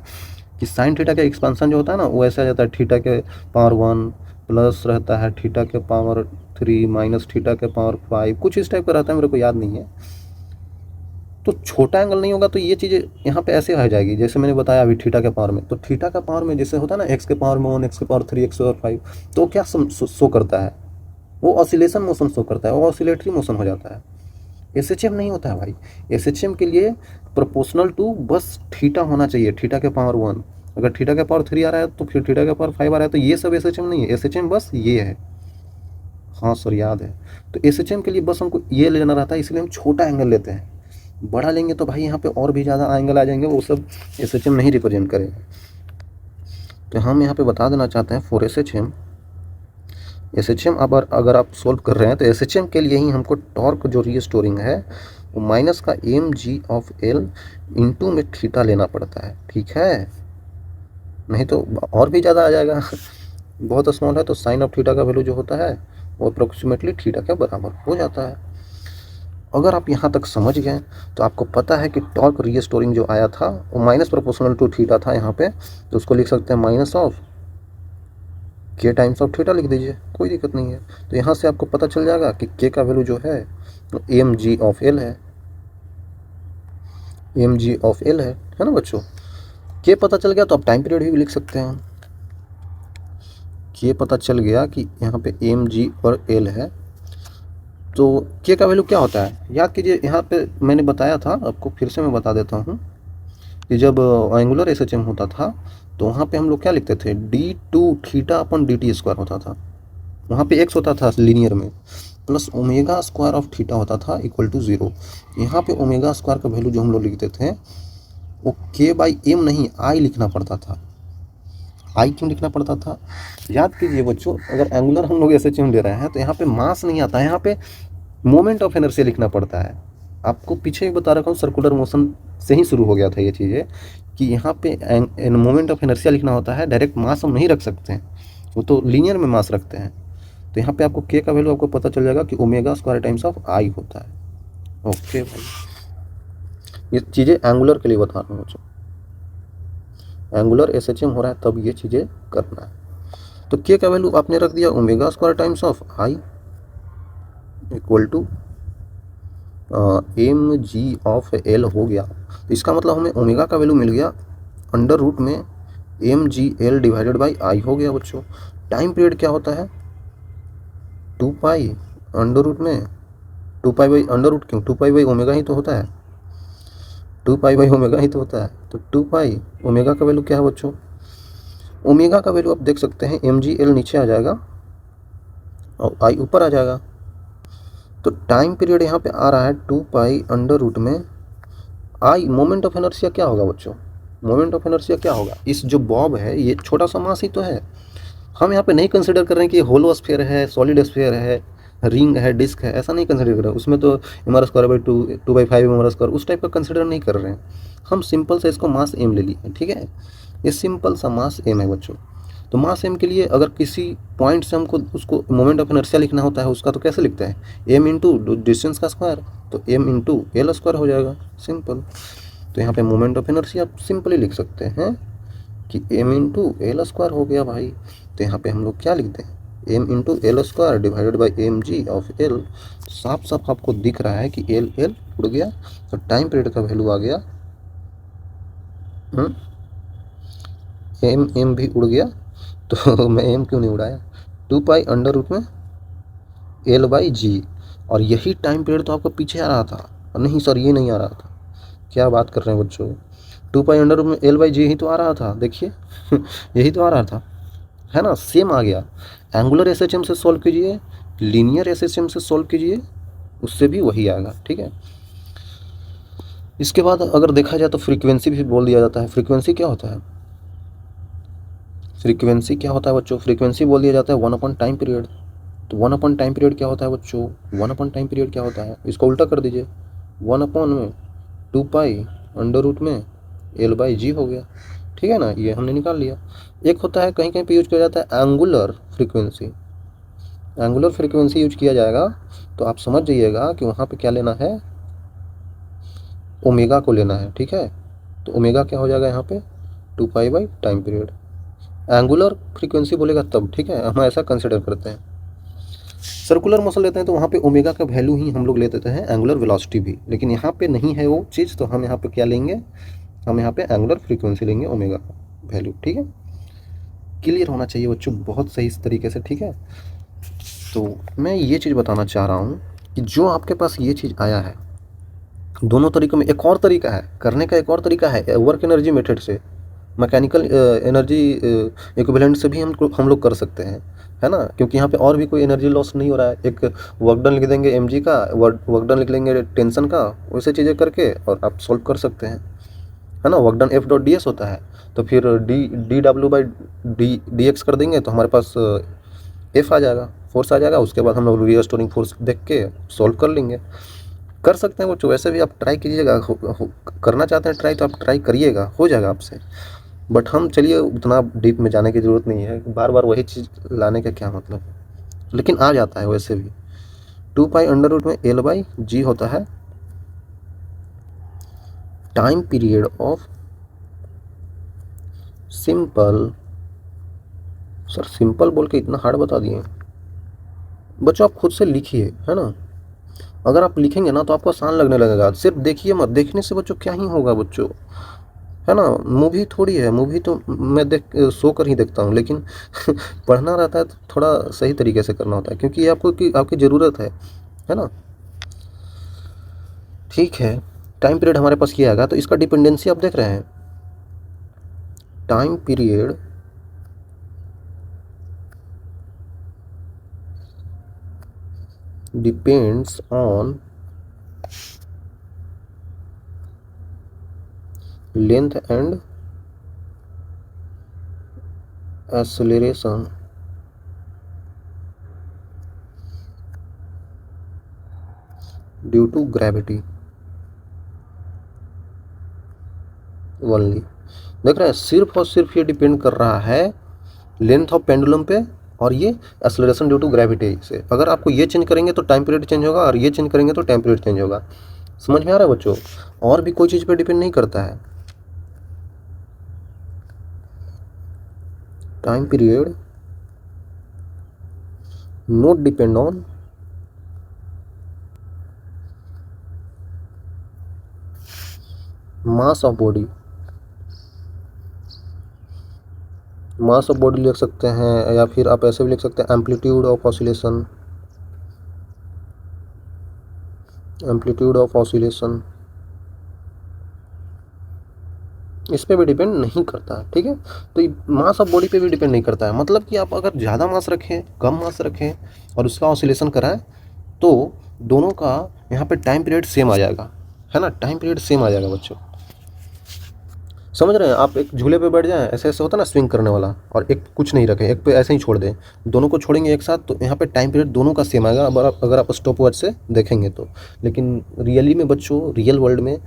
कि साइन थीटा का एक्सपांसन जो होता है ना वो ऐसा जाता है, थीटा के पावर 1 प्लस रहता है थीटा के पावर 3 माइनस थीटा के पावर 5, कुछ इस टाइप का रहता है, मेरे को याद नहीं है। तो छोटा एंगल नहीं होगा तो ये चीज़ें यहाँ पे ऐसे आ जाएगी जैसे मैंने बताया अभी थीटा के पावर में। तो थीटा का पावर में जैसे होता है ना एक्स के पावर में 1, एक्स के पावर 3, एक्स के पावर 5, तो क्या शो करता है, वो ऑसिलेशन मोशन शो करता है, वो ऑसिलेटरी मोशन हो जाता है। एसएचएम नहीं होता है भाई। एसएचएम के लिए प्रोपोर्शनल टू बस थीटा होना चाहिए, थीटा के पावर 1। अगर थीटा के पावर 3 आ रहा है तो फिर थीटा के पावर 5 आ रहा है, तो ये सब एसएचएम नहीं है। एसएचएम बस ये है। हाँ सर याद है। तो एसएचएम के लिए बस हमको ये लेना रहता है, इसलिए हम छोटा एंगल लेते हैं। बड़ा लेंगे तो भाई यहाँ पे और भी ज़्यादा एंगल आ जाएंगे, वो सब एसएचएम नहीं रिप्रेजेंट करेगा। तो हम यहाँ पे बता देना चाहते हैं फॉर एसएचएम, एसएचएम अगर आप सोल्व कर रहे हैं तो एसएचएम के लिए ही हमको टॉर्क जो रीस्टोरिंग है वो माइनस का M g of l into में थीटा लेना पड़ता है, ठीक है, नहीं तो और भी ज़्यादा आ जाएगा। बहुत स्मॉल है तो साइन ऑफ थीटा का वैल्यू जो होता है वो अप्रोक्सीमेटली थीटा के बराबर हो जाता है। अगर आप यहाँ तक समझ गए तो आपको पता है कि टॉर्क रीस्टोरिंग जो आया था वो माइनस प्रोपोर्शनल टू थीटा था यहाँ पे, तो उसको लिख सकते हैं माइनस ऑफ के टाइम्स ऑफ थीटा लिख दीजिए, कोई दिक्कत नहीं है। तो यहाँ से आपको पता चल जाएगा कि के का वैल्यू जो है तो एम जी ऑफ एल है, एम जी ऑफ एल है ना बच्चों। के पता चल गया तो आप टाइम पीरियड भी लिख सकते हैं। के पता चल गया कि यहाँ पे एम जी और एल है, तो के का वैल्यू क्या होता है याद कीजिए। यहाँ पे मैंने बताया था आपको, फिर से मैं बता देता हूँ कि जब एंगुलर एसएचएम होता था तो वहाँ पे हम लोग क्या लिखते थे, d2 थीटा अपन dt स्क्वायर होता था, वहाँ पे x होता था लीनियर में, plus omega square of theta होता था इक्वल टू 0। यहाँ पे ओमेगा स्क्वायर का वैल्यू जो हम लोग लिखते थे वो k/m नहीं i लिखना पड़ता था। i क्यों लिखना पड़ता था याद कीजिए बच्चों, अगर एंगुलर हम लोग एसएचएम ले रहे हैं तो यहाँ पे मास नहीं आता है, यहाँ पे मोमेंट ऑफ इनर्शिया लिखना पड़ता है। आपको पीछे ही बता रखा हूँ, सर्कुलर मोशन से ही शुरू हो गया था ये चीज़ें कि यहाँ पे मोमेंट ऑफ इनर्शिया लिखना होता है, डायरेक्ट मास हम नहीं रख सकते हैं, वो तो लीनियर में मास रखते हैं। तो यहाँ पे आपको के का वैल्यू आपको पता चल जाएगा कि ओमेगा स्क्वायर टाइम्स ऑफ आई होता है। ओके भाई, ये चीज़ें एंगुलर के लिए बता रहा हूँ, एंगुलर एसएचएम हो रहा है तब ये चीज़ें करना है। तो के का वैल्यू आपने रख दिया omega square times of I equal to m g of l हो गया। तो इसका मतलब हमें ओमेगा का वैल्यू मिल गया अंडर रूट में m g l divided by I हो गया बच्चों। टाइम पीरियड क्या होता है 2 पाई अंडर रूट में 2 पाई बाई अंडर रूट, क्यों 2 पाई बाई ओमेगा ही तो होता है, 2 पाई बाई ओमेगा ही तो होता है। तो 2 पाई ओमेगा का वैल्यू क्या है बच्चों, ओमेगा का वैल्यू आप देख सकते हैं एम जी एल नीचे आ जाएगा और आई ऊपर आ जाएगा। तो टाइम पीरियड यहाँ पे आ रहा है 2 पाई अंडर रूट में आई। मोमेंट ऑफ इनर्शिया क्या होगा बच्चों, मोमेंट ऑफ इनर्शिया क्या होगा, इस जो बॉब है ये छोटा सा मास ही तो है। हम यहाँ पे नहीं कंसिडर कर रहे हैं कि होलो स्फीयर है, सॉलिड स्फीयर है, रिंग है, डिस्क है, ऐसा नहीं कंसिडर कर रहे हैं। उसमें तो m square by 2/5 m square उस टाइप का कंसिडर नहीं कर रहे हैं। हम सिंपल से इसको मास एम ले लिए, ठीक है, ये सिंपल सा मास एम है बच्चों। तो मास एम के लिए अगर किसी पॉइंट से हमको उसको मोमेंट ऑफ इनर्शिया लिखना होता है उसका, तो कैसे लिखते हैं, एम इंटू डिस्टेंस का स्क्वायर, तो एम इंटू एल स्क्वायर हो जाएगा, सिंपल। तो यहाँ पे मोमेंट ऑफ इनर्शिया आप सिंपली लिख सकते हैं कि एम इंटू एल स्क्वायर हो गया भाई। तो यहाँ पे हम लोग क्या लिखते हैं, m into l square divided by m g of l. साफ साफ आपको दिख रहा है कि एल एल उड़ गया, तो टाइम पीरियड का वैल्यू आ गया, एम एम भी उड़ गया, तो मैं एम क्यों नहीं उड़ाया, 2 पाई अंडर रूट में एल बाई जी। और यही टाइम पीरियड तो आपको पीछे आ रहा था, नहीं सर ये नहीं आ रहा था, क्या बात कर रहे हैं बच्चों, 2 पाई अंडर रूट में एल बाई जी ही तो आ रहा था, देखिए यही तो आ रहा था, है ना, सेम आ गया। एंगुलर एसएचएम से सॉल्व कीजिए, लीनियर एसएचएम से सॉल्व कीजिए, उससे भी वही आएगा, ठीक है। इसके बाद अगर देखा जाए तो फ्रीक्वेंसी भी बोल दिया जाता है। फ्रीक्वेंसी क्या होता है, फ्रीक्वेंसी क्या होता है बच्चों, फ्रीक्वेंसी बोल दिया जाता है 1 अपॉन टाइम पीरियड। तो 1 अपॉन टाइम पीरियड क्या होता है बच्चों, 1 अपॉन टाइम पीरियड क्या होता है, इसको उल्टा कर दीजिए, 1 अपॉन में 2 पाई अंडर रूट में L/G हो गया, ठीक है ना, ये हमने निकाल लिया। एक होता है कहीं कहीं पे यूज किया जाता है angular frequency, angular frequency use किया जाएगा तो आप समझ जाइएगा कि वहाँ पे क्या लेना है, ओमेगा को लेना है, ठीक है। तो ओमेगा क्या हो जाएगा यहाँ पे 2 पाई/टाइम पीरियड। एंगुलर फ्रीक्वेंसी बोलेगा तब, ठीक है, हम ऐसा कंसिडर करते हैं। सर्कुलर मोशन लेते हैं तो वहाँ पे ओमेगा का वैल्यू ही हम लोग ले देते हैं, एंगुलर वेलोसिटी भी, लेकिन यहाँ पे नहीं है वो चीज़, तो हम यहाँ पे क्या लेंगे, हम यहाँ पे एंगुलर फ्रीक्वेंसी लेंगे, ओमेगा का वैल्यू, ठीक है। क्लियर होना चाहिए बच्चों बहुत सही इस तरीके से, ठीक है। तो मैं ये चीज़ बताना चाह रहा हूँ कि जो आपके पास ये चीज़ आया है, दोनों तरीकों में एक और तरीका है करने का, एक और तरीका है वर्क एनर्जी मेथड से, मैकेनिकल एनर्जी इक्विवेलेंट से भी हम लोग कर सकते हैं, है ना, क्योंकि यहाँ पे और भी कोई एनर्जी लॉस नहीं हो रहा है। एक वर्क डन लिख देंगे mg का, वर्क डन लिख लेंगे टेंशन का, वैसे चीज़ें करके और आप सॉल्व कर सकते हैं, है ना। वर्क डन F.ds होता है, तो फिर dx कर देंगे तो हमारे पास F आ जाएगा, फोर्स आ जाएगा। उसके बाद हम लोग रीस्टोरिंग फोर्स देख के सॉल्व कर लेंगे, कर सकते हैं बच्चों। वैसे भी आप ट्राई कीजिएगा, करना चाहते हैं ट्राई तो आप ट्राई करिएगा, हो जाएगा आपसे। बट हम चलिए उतना डीप में जाने की ज़रूरत नहीं है, बार बार वही चीज़ लाने का क्या मतलब, लेकिन आ जाता है वैसे भी। 2 पाई अंडर रूट में L/G होता है time period of simple, sir simple बोल के इतना हार्ड बता दिए बच्चों, आप खुद से लिखिए, है ना। अगर आप लिखेंगे ना तो आपको आसान लगने लगेगा, सिर्फ देखिए मत, देखने से बच्चों क्या ही होगा बच्चों, है ना। मूवी थोड़ी है, मूवी तो मैं सो कर ही देखता हूँ, लेकिन पढ़ना रहता है तो थोड़ा सही तरीके से करना होता है, क्योंकि ये आपकी ज़रूरत है ना। ठीक है, टाइम पीरियड हमारे पास किया आएगा, तो इसका डिपेंडेंसी आप देख रहे हैं, time period depends on length and acceleration due to gravity only. देख रहे हैं, सिर्फ और सिर्फ ये डिपेंड कर रहा है लेंथ ऑफ पेंडुलम पे, और ये एक्सेलरेशन ड्यू टू ग्रेविटी से। अगर आपको ये चेंज करेंगे तो टाइम पीरियड चेंज होगा, और ये चेंज करेंगे तो टाइम पीरियड चेंज होगा। समझ में आ रहा है बच्चों, और भी कोई चीज़ पे डिपेंड नहीं करता है। Time period not depend on mass of body, mass of body लिख सकते हैं, या फिर आप ऐसे भी लिख सकते हैं amplitude of oscillation, amplitude of oscillation, इस पे भी डिपेंड नहीं करता है, ठीक है। तो ये मास ऑफ बॉडी पे भी डिपेंड नहीं करता है, मतलब कि आप अगर ज़्यादा मास रखें, कम मास रखें और उसका ऑसिलेशन कराएं तो दोनों का यहाँ पे टाइम पीरियड सेम आ जाएगा, है ना, टाइम पीरियड सेम आ जाएगा बच्चों। समझ रहे हैं, आप एक झूले पे बैठ जाएं, ऐसे ऐसे होता है ना स्विंग करने वाला, और एक कुछ नहीं रखें, एक पे ऐसे ही छोड़ दें, दोनों को छोड़ेंगे एक साथ, तो यहाँ पे टाइम पीरियड दोनों का सेम आएगा अगर आप स्टॉप वॉच से देखेंगे तो। लेकिन रियली में बच्चों, रियल वर्ल्ड में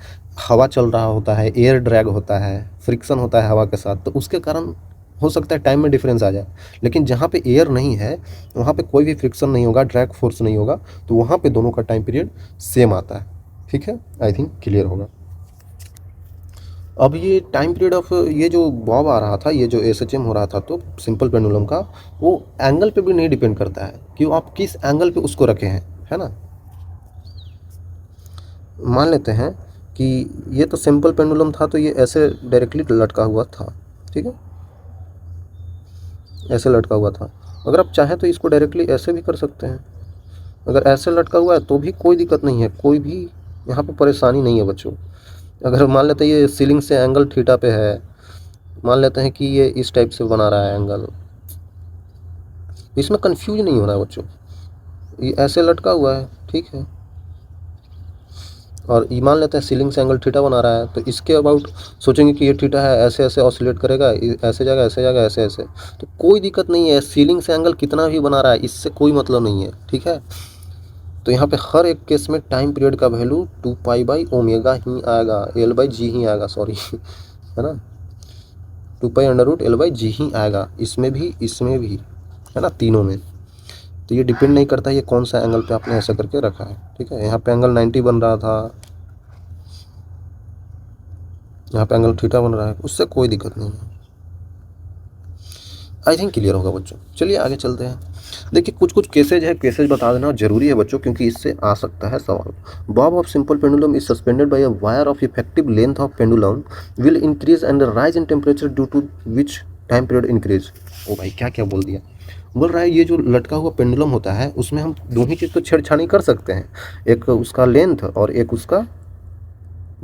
हवा चल रहा होता है, एयर ड्रैग होता है, फ्रिक्शन होता है हवा के साथ, तो उसके कारण हो सकता है टाइम में डिफरेंस आ जाए। लेकिन जहाँ पे एयर नहीं है, वहाँ पे कोई भी फ्रिक्शन नहीं होगा, ड्रैग फोर्स नहीं होगा, तो वहाँ पे दोनों का टाइम पीरियड सेम आता है, ठीक है। आई थिंक क्लियर होगा। अब ये टाइम पीरियड ऑफ ये जो बॉब आ रहा था, ये जो SHM हो रहा था, तो सिंपल पेंडुलम का, वो एंगल पे भी नहीं डिपेंड करता है कि आप किस एंगल पे उसको रखे हैं, है ना। मान लेते हैं कि ये तो सिंपल पेंडुलम था, तो ये ऐसे डायरेक्टली लटका हुआ था, ठीक है, ऐसे लटका हुआ था। अगर आप चाहें तो इसको डायरेक्टली ऐसे भी कर सकते हैं, अगर ऐसे लटका हुआ है तो भी कोई दिक्कत नहीं है, कोई भी यहाँ पे परेशानी नहीं है बच्चों। अगर मान लेते हैं ये सीलिंग से एंगल थीटा पे है, मान लेते हैं कि ये इस टाइप से बना रहा है एंगल, इसमें कंफ्यूज नहीं होना है बच्चों, ये ऐसे लटका हुआ है, ठीक है, और ये मान लेते हैं सीलिंग से एंगल थीटा बना रहा है, तो इसके अबाउट सोचेंगे कि ये थीटा है, ऐसे ऐसे ऑसिलेट करेगा, ऐसे जाएगा, ऐसे जाएगा, ऐसे ऐसे, तो कोई दिक्कत नहीं है। सीलिंग से एंगल कितना भी बना रहा है, इससे कोई मतलब नहीं है, ठीक है। तो यहाँ पे हर एक केस में टाइम पीरियड का वैल्यू 2π/ओमेगा ही आएगा, L/G ही आएगा, सॉरी है ना, 2π√L/G ही आएगा, इसमें भी है ना, तीनों में। तो ये डिपेंड नहीं करता ये कौन सा एंगल पे आपने ऐसा करके रखा है, ठीक है। यहाँ पे एंगल 90 बन रहा था, यहाँ पे एंगल थीटा बन रहा है, उससे कोई दिक्कत नहीं है। आई थिंक क्लियर होगा बच्चों। चलिए आगे चलते हैं। देखिए कुछ कुछ केसेज है, केसेज बता देना जरूरी है बच्चों, क्योंकि इससे आ सकता है सवाल। Bob of simple pendulum is suspended by a wire of effective length of pendulum will increase and rise in temperature due to which time period increase. ओ भाई क्या क्या बोल दिया। बोल रहा है ये जो लटका हुआ पेंडुलम होता है उसमें हम दो ही चीज़ तो छेड़छाड़ी कर सकते हैं, एक उसका लेंथ और एक उसका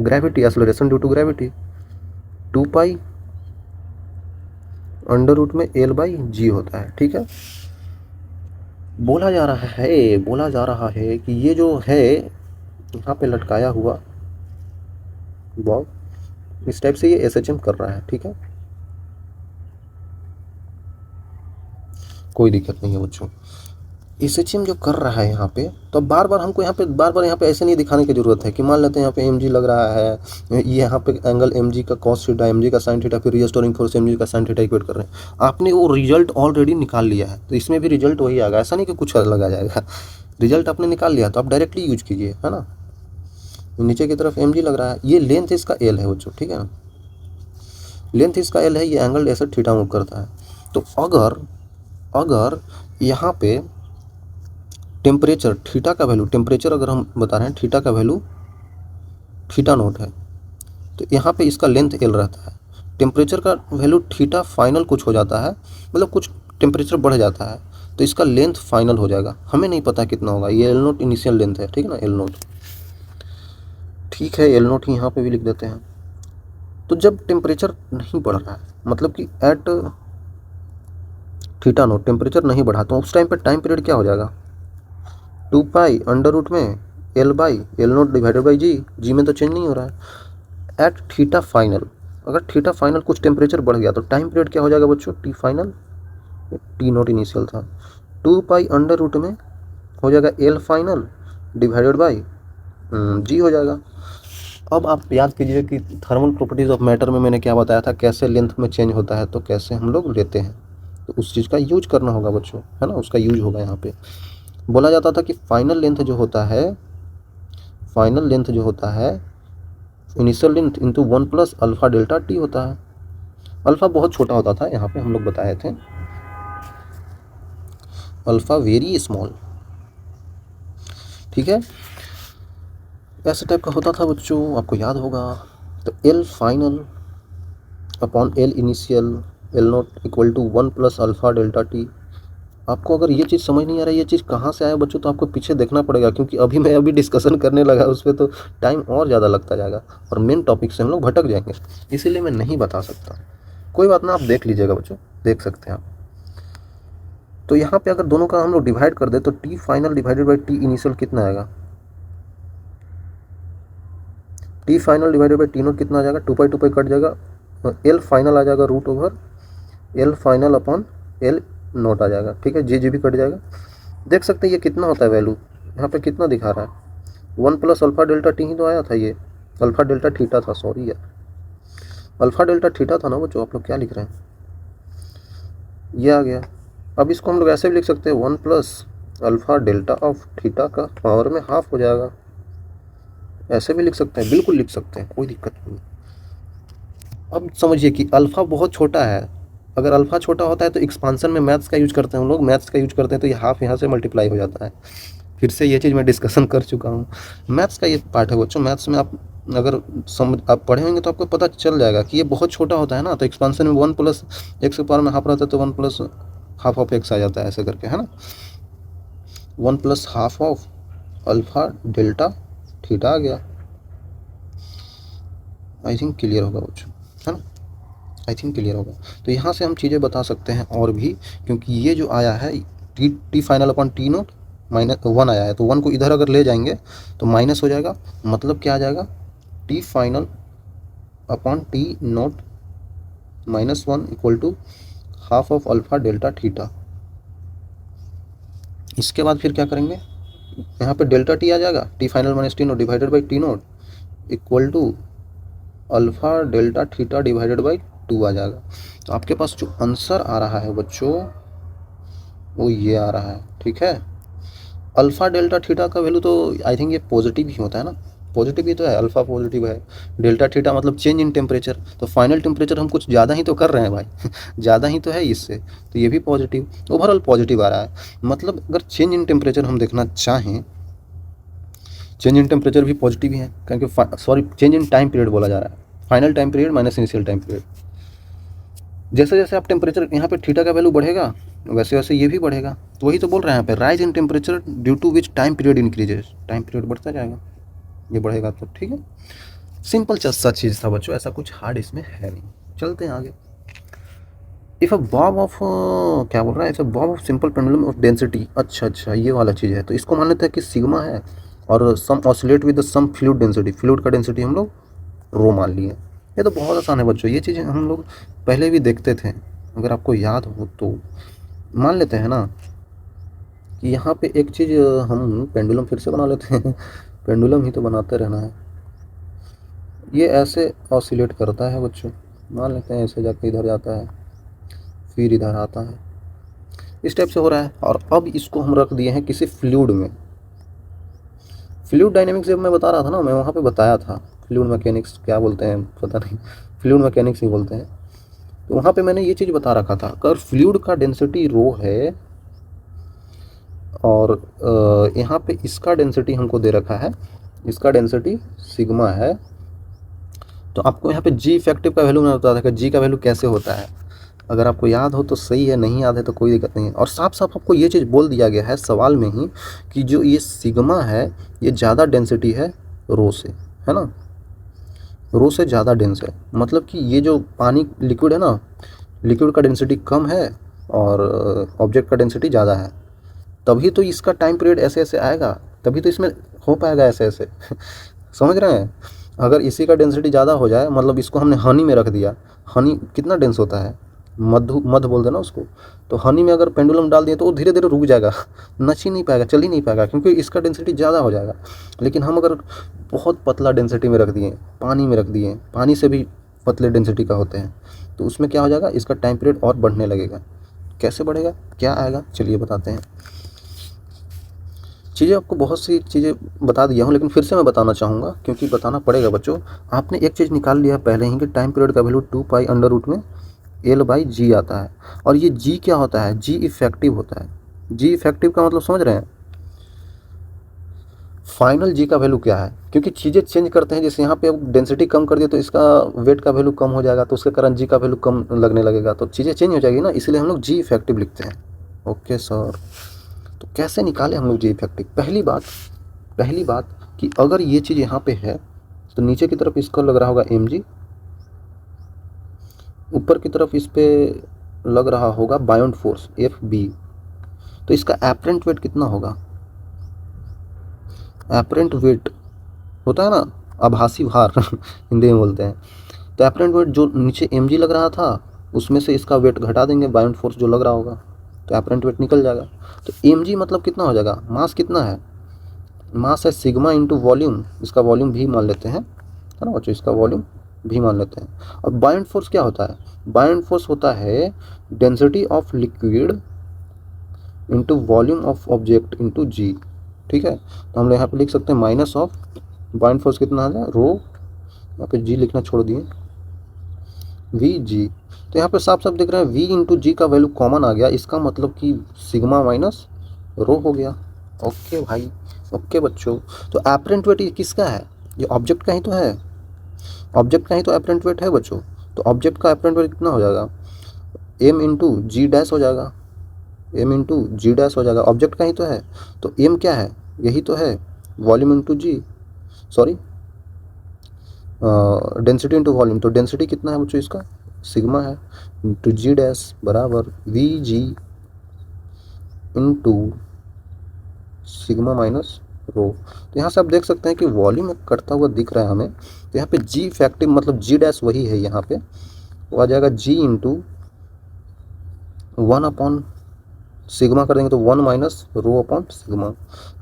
gravity, acceleration due to gravity. 2π√L/G होता है, ठीक है। बोला जा रहा है कि ये जो है यहाँ पे लटकाया हुआ बॉब, इस टाइप से ये SHM कर रहा है, ठीक है, कोई दिक्कत नहीं है बच्चों। SHM जो कर रहा है यहाँ पे, तो बार बार हमको यहाँ पे ऐसे नहीं दिखाने की जरूरत है कि मान लेते हैं यहाँ पे mg लग रहा है, ये यहाँ पे एंगल mg का cos थीटा, mg का sin थीटा, फिर रिस्टोरिंग फोर्स mg का sin थीटा इक्वेट कर रहे हैं। आपने वो रिजल्ट ऑलरेडी निकाल लिया है, तो इसमें भी रिजल्ट वही आएगा, ऐसा नहीं कि कुछ अलग आ जाएगा। रिजल्ट आपने निकाल लिया तो आप डायरेक्टली यूज कीजिए, है ना। नीचे की तरफ mg लग रहा है, ये लेंथ इसका l है बच्चों, ठीक है, लेंथ इसका l है, ये एंगल ऐसे थीटा मूव करता है। तो अगर यहाँ पे टेम्परेचर थीटा का वैल्यू, टेम्परेचर अगर हम बता रहे हैं थीटा का वैल्यू थीटा नोट है, तो यहाँ पे इसका लेंथ l रहता है। टेम्परेचर का वैल्यू थीटा फाइनल कुछ हो जाता है, मतलब कुछ टेम्परेचर बढ़ जाता है, तो इसका लेंथ फाइनल हो जाएगा। हमें नहीं पता कितना होगा, ये L0 इनिशियल लेंथ है, ठीक है ना, L0, ठीक है, L0 ही यहाँ पे भी लिख देते हैं। तो जब टेम्परेचर नहीं बढ़ रहा है, मतलब कि एट थीटा नोट टेम्परेचर नहीं बढ़ा, तो उस टाइम पे टाइम पीरियड क्या हो जाएगा, 2π√L/L0/G, जी में तो चेंज नहीं हो रहा है। एट थीटा फाइनल, अगर थीटा फाइनल कुछ टेम्परेचर बढ़ गया तो टाइम पीरियड क्या हो जाएगा बच्चों, T फाइनल, T0 इनिशियल था, 2π√, में हो जाएगा L final divided by G हो जाएगा। अब आप याद कीजिए कि थर्मल प्रॉपर्टीज ऑफ मैटर में मैंने क्या बताया था, कैसे लेंथ में चेंज होता है तो कैसे हम लोग लेते हैं, तो उस चीज़ का यूज करना होगा बच्चों, है ना, उसका यूज होगा। यहाँ पे बोला जाता था कि फाइनल लेंथ जो होता है initial length into 1 + alpha delta T होता है। अल्फा बहुत छोटा होता था, यहाँ पे हम लोग बताए थे, अल्फा वेरी स्मॉल, ठीक है, ऐसे टाइप का होता था बच्चों, आपको याद होगा। तो L final upon L initial, L0 equal to 1 + alpha delta t. आपको अगर ये चीज़ समझ नहीं आ रहा है ये चीज़ कहाँ से आया बच्चों, तो आपको पीछे देखना पड़ेगा, क्योंकि अभी डिस्कशन करने लगा उस पर तो टाइम और ज़्यादा लगता जाएगा और मेन टॉपिक से हम लोग भटक जाएंगे, इसीलिए मैं नहीं बता सकता। कोई बात ना, आप देख लीजिएगा बच्चों, देख सकते हैं आप। तो यहाँ पे अगर दोनों का हम लोग डिवाइड कर दे तो T final divided by T initial कितना आएगा, T final divided by T0 कितना आ जाएगा, 2π कट जाएगा, L फाइनल आ जाएगा √L फाइनल अपॉन L0 आ जाएगा, ठीक है, जी भी कट जाएगा। देख सकते हैं ये कितना होता है वैल्यू, यहाँ पे कितना दिखा रहा है, 1 + अल्फा डेल्टा टी ही तो आया था, ये अल्फा डेल्टा थीटा था, सॉरी यार, अल्फा डेल्टा थीटा था ना वो, जो आप लोग क्या लिख रहे हैं, ये आ गया। अब इसको हम लोग ऐसे भी लिख सकते हैं, 1 + अल्फा डेल्टा ऑफ थीटा का पावर में हाफ हो जाएगा, ऐसे भी लिख सकते हैं, बिल्कुल लिख सकते हैं, कोई दिक्कत नहीं। अब समझिए कि अल्फ़ा बहुत छोटा है, अगर अल्फ़ा छोटा होता है तो एक्सपांसन में मैथ्स का यूज करते हैं हम लोग, मैथ्स का यूज करते हैं तो ये हाफ यहाँ से मल्टीप्लाई हो जाता है। फिर से ये चीज़ मैं डिस्कशन कर चुका हूँ, मैथ्स का ये पार्ट है बच्चों। मैथ्स में आप अगर आप पढ़े होंगे तो आपको पता चल जाएगा कि ये बहुत छोटा होता है ना, तो एक्सपांसन में 1 + x के पावर में हाफ रहता है, तो 1 + हाफ ऑफ x आ जाता है, ऐसे करके, है ना, 1 + half of alpha delta theta आ गया। आई थिंक क्लियर होगा बच्चों, है ना, आई थिंक क्लियर होगा। तो यहाँ से हम चीज़ें बता सकते हैं और भी, क्योंकि ये जो आया है टी फाइनल अपॉन T0 -1 आया है, तो 1 को इधर अगर ले जाएंगे तो माइनस हो जाएगा, मतलब क्या आ जाएगा, T final upon T0 -1 equal to half of alpha delta theta. इसके बाद फिर क्या करेंगे, यहाँ पे डेल्टा टी आ जाएगा, t final minus t naught divided by t naught equal to alpha delta theta divided by 2 आ जाएगा। तो आपके पास जो आंसर आ रहा है बच्चों वो ये आ रहा है, ठीक है। अल्फा डेल्टा थीटा का वैल्यू तो आई थिंक ये पॉजिटिव ही होता है ना, पॉजिटिव ही तो है, अल्फा पॉजिटिव है, डेल्टा थीटा मतलब चेंज इन टेम्परेचर, तो फाइनल टेम्परेचर हम कुछ ज़्यादा ही तो कर रहे हैं भाई ज़्यादा ही तो है इससे, तो ये भी पॉजिटिव, ओवरऑल पॉजिटिव आ रहा है। मतलब अगर चेंज इन टेम्परेचर हम देखना चाहें, चेंज इन टेम्परेचर भी पॉजिटिव ही है, क्योंकि sorry change in time period बोला जा रहा है, final time period minus initial time period. जैसे जैसे आप टेम्परेचर यहाँ पे थीटा का वैल्यू बढ़ेगा वैसे वैसे ये भी बढ़ेगा, तो वही तो बोल रहे हैं यहाँ पे, rise in temperature due to which time period increases, time period बढ़ता जाएगा, ये बढ़ेगा तो ठीक है। सिंपल सा चीज़ था बच्चों, ऐसा कुछ हार्ड इसमें है नहीं। चलते हैं आगे। इफ़ अ बॉब ऑफ क्या बोल रहा है, if a Bob of simple pendulum of density, अच्छा ये वाला चीज़ है, तो इसको मान लेते हैं कि सिग्मा है और some oscillate with some fluid density, fluid का डेंसिटी हम लोग रो मान लिए। ये तो बहुत आसान है बच्चों, ये चीज़ें हम लोग पहले भी देखते थे, अगर आपको याद हो तो। मान लेते हैं ना कि यहाँ पे एक चीज़ हम पेंडुलम फिर से बना लेते हैं पेंडुलम ही तो बनाते रहना है। ये ऐसे ऑसिलेट करता है बच्चों, मान लेते हैं ऐसे जाके इधर जाता है फिर इधर आता है, इस टाइप से हो रहा है। और अब इसको हम रख दिए हैं किसी फ्लूइड में। फ्लूइड डायनेमिक्स जब मैं बता रहा था ना, मैं वहाँ पे बताया था, फ्लूइड मैकेनिक्स क्या बोलते हैं पता नहीं, फ्लूइड मैकेनिक्स ही बोलते हैं। तो वहाँ पे मैंने ये चीज़ बता रखा था, अगर फ्लूइड का डेंसिटी रो है और यहाँ पे इसका डेंसिटी हमको दे रखा है, इसका डेंसिटी सिग्मा है, तो आपको यहाँ पे जी इफेक्टिव का वैल्यू मैं बता था कि जी का वैल्यू कैसे होता है। अगर आपको याद हो तो सही है, नहीं याद है तो कोई दिक्कत नहीं है। और साफ साफ आपको ये चीज़ बोल दिया गया है सवाल में ही कि जो ये सिग्मा है ये ज़्यादा डेंसिटी है रो से, है ना, रो से ज़्यादा डेंस है। मतलब कि ये जो पानी लिक्विड है ना, लिक्विड का डेंसिटी कम है और ऑब्जेक्ट का डेंसिटी ज़्यादा है, तभी तो इसका टाइम पीरियड ऐसे ऐसे आएगा, तभी तो इसमें हो पाएगा ऐसे ऐसे समझ रहे हैं। अगर इसी का डेंसिटी ज़्यादा हो जाए, मतलब इसको हमने हनी में रख दिया, हनी कितना डेंस होता है, मध बोल देना उसको, तो हनी में अगर पेंडुलम डाल दिए तो वो धीरे धीरे रुक जाएगा, नच ही नहीं पाएगा, चल ही नहीं पाएगा, क्योंकि इसका डेंसिटी ज़्यादा हो जाएगा। लेकिन हम अगर बहुत पतला डेंसिटी में रख दिए, पानी में रख दिए, पानी से भी पतले डेंसिटी का होते हैं, तो उसमें क्या हो जाएगा, इसका टाइम पीरियड और बढ़ने लगेगा। कैसे बढ़ेगा, क्या आएगा, चलिए बताते हैं। चीज़ें आपको बहुत सी चीज़ें बता दिया हूँ, लेकिन फिर से मैं बताना चाहूँगा क्योंकि बताना पड़ेगा बच्चों। आपने एक चीज़ निकाल लिया पहले ही कि टाइम पीरियड का वैल्यू 2 पाई अंडर रूट में L/G आता है, और ये G क्या होता है, G इफेक्टिव होता है। G इफेक्टिव का मतलब समझ रहे हैं, फाइनल G का वैल्यू क्या है, क्योंकि चीज़ें चेंज करते हैं। जैसे यहाँ पे डेंसिटी कम कर दिए तो इसका वेट का वैल्यू कम हो जाएगा, तो उसके कारण G का वैल्यू कम लगने लगेगा, तो चीज़ें चेंज हो जाएगी ना, इसलिए हम लोग G इफेक्टिव लिखते हैं। ओके सर, तो कैसे निकालें हम लोग G इफेक्टिव। पहली बात कि अगर ये चीज़ यहाँ पे है तो नीचे की तरफ इसका लग रहा होगा mg, ऊपर की तरफ इस पे लग रहा होगा बाउंड फोर्स Fb, तो इसका एपरेंट वेट कितना होगा, एपरेंट वेट होता है ना आभासी भार हिंदी में बोलते हैं। तो एपरेंट वेट जो नीचे mg लग रहा था उसमें से इसका वेट घटा देंगे, बाउंड फोर्स जो लग रहा होगा, तो एपरेंट वेट निकल जाएगा। तो mg मतलब कितना हो जाएगा, मास कितना है, मास है सिग्मा इंटू वॉल्यूम, इसका वॉल्यूम भी मान लेते हैं, है ना बच्चों, इसका वॉल्यूम भी मान लेते हैं। और बाउंड फोर्स क्या होता है, बाउंड फोर्स होता है density of liquid into volume of object into G, ठीक है। तो हम यहाँ पे लिख सकते हैं माइनस ऑफ बाउंड फोर्स कितना आ जाए रो, यहाँ पे जी लिखना छोड़ दिए, वी जी। तो यहाँ पे साफ साफ दिख रहा है वी इंटू जी का वैल्यू कॉमन आ गया, इसका मतलब कि सिग्मा माइनस रो हो गया। ओके भाई, ओके बच्चों। तो एपरेंट वेट किसका है, ये ऑब्जेक्ट का ही तो है, ऑब्जेक्ट का ही तो एपरेंट वेट है बच्चों। तो ऑब्जेक्ट का एपरेंट वेट कितना हो जाएगा, एम इंटू जी डैश हो जाएगा, एम इंटू जी डैश हो जाएगा, ऑब्जेक्ट का ही तो है। तो एम क्या है, यही तो है, वॉल्यूम इंटू जी, सॉरी डेंसिटी इंटू वॉल्यूम। तो डेंसिटी कितना है बच्चों, इसका सिग्मा है, इंटू जी डैश बराबर we ji into sigma minus rho. तो यहाँ से आप देख सकते हैं कि वॉल्यूम कटता हुआ दिख रहा है हमें, तो यहाँ पे जी इफेक्टिव मतलब जी डैश वही है, यहाँ पे वो आ जाएगा जी इंटू 1/, सिग्मा कर देंगे तो 1 माइनस रो अपॉन सिग्मा।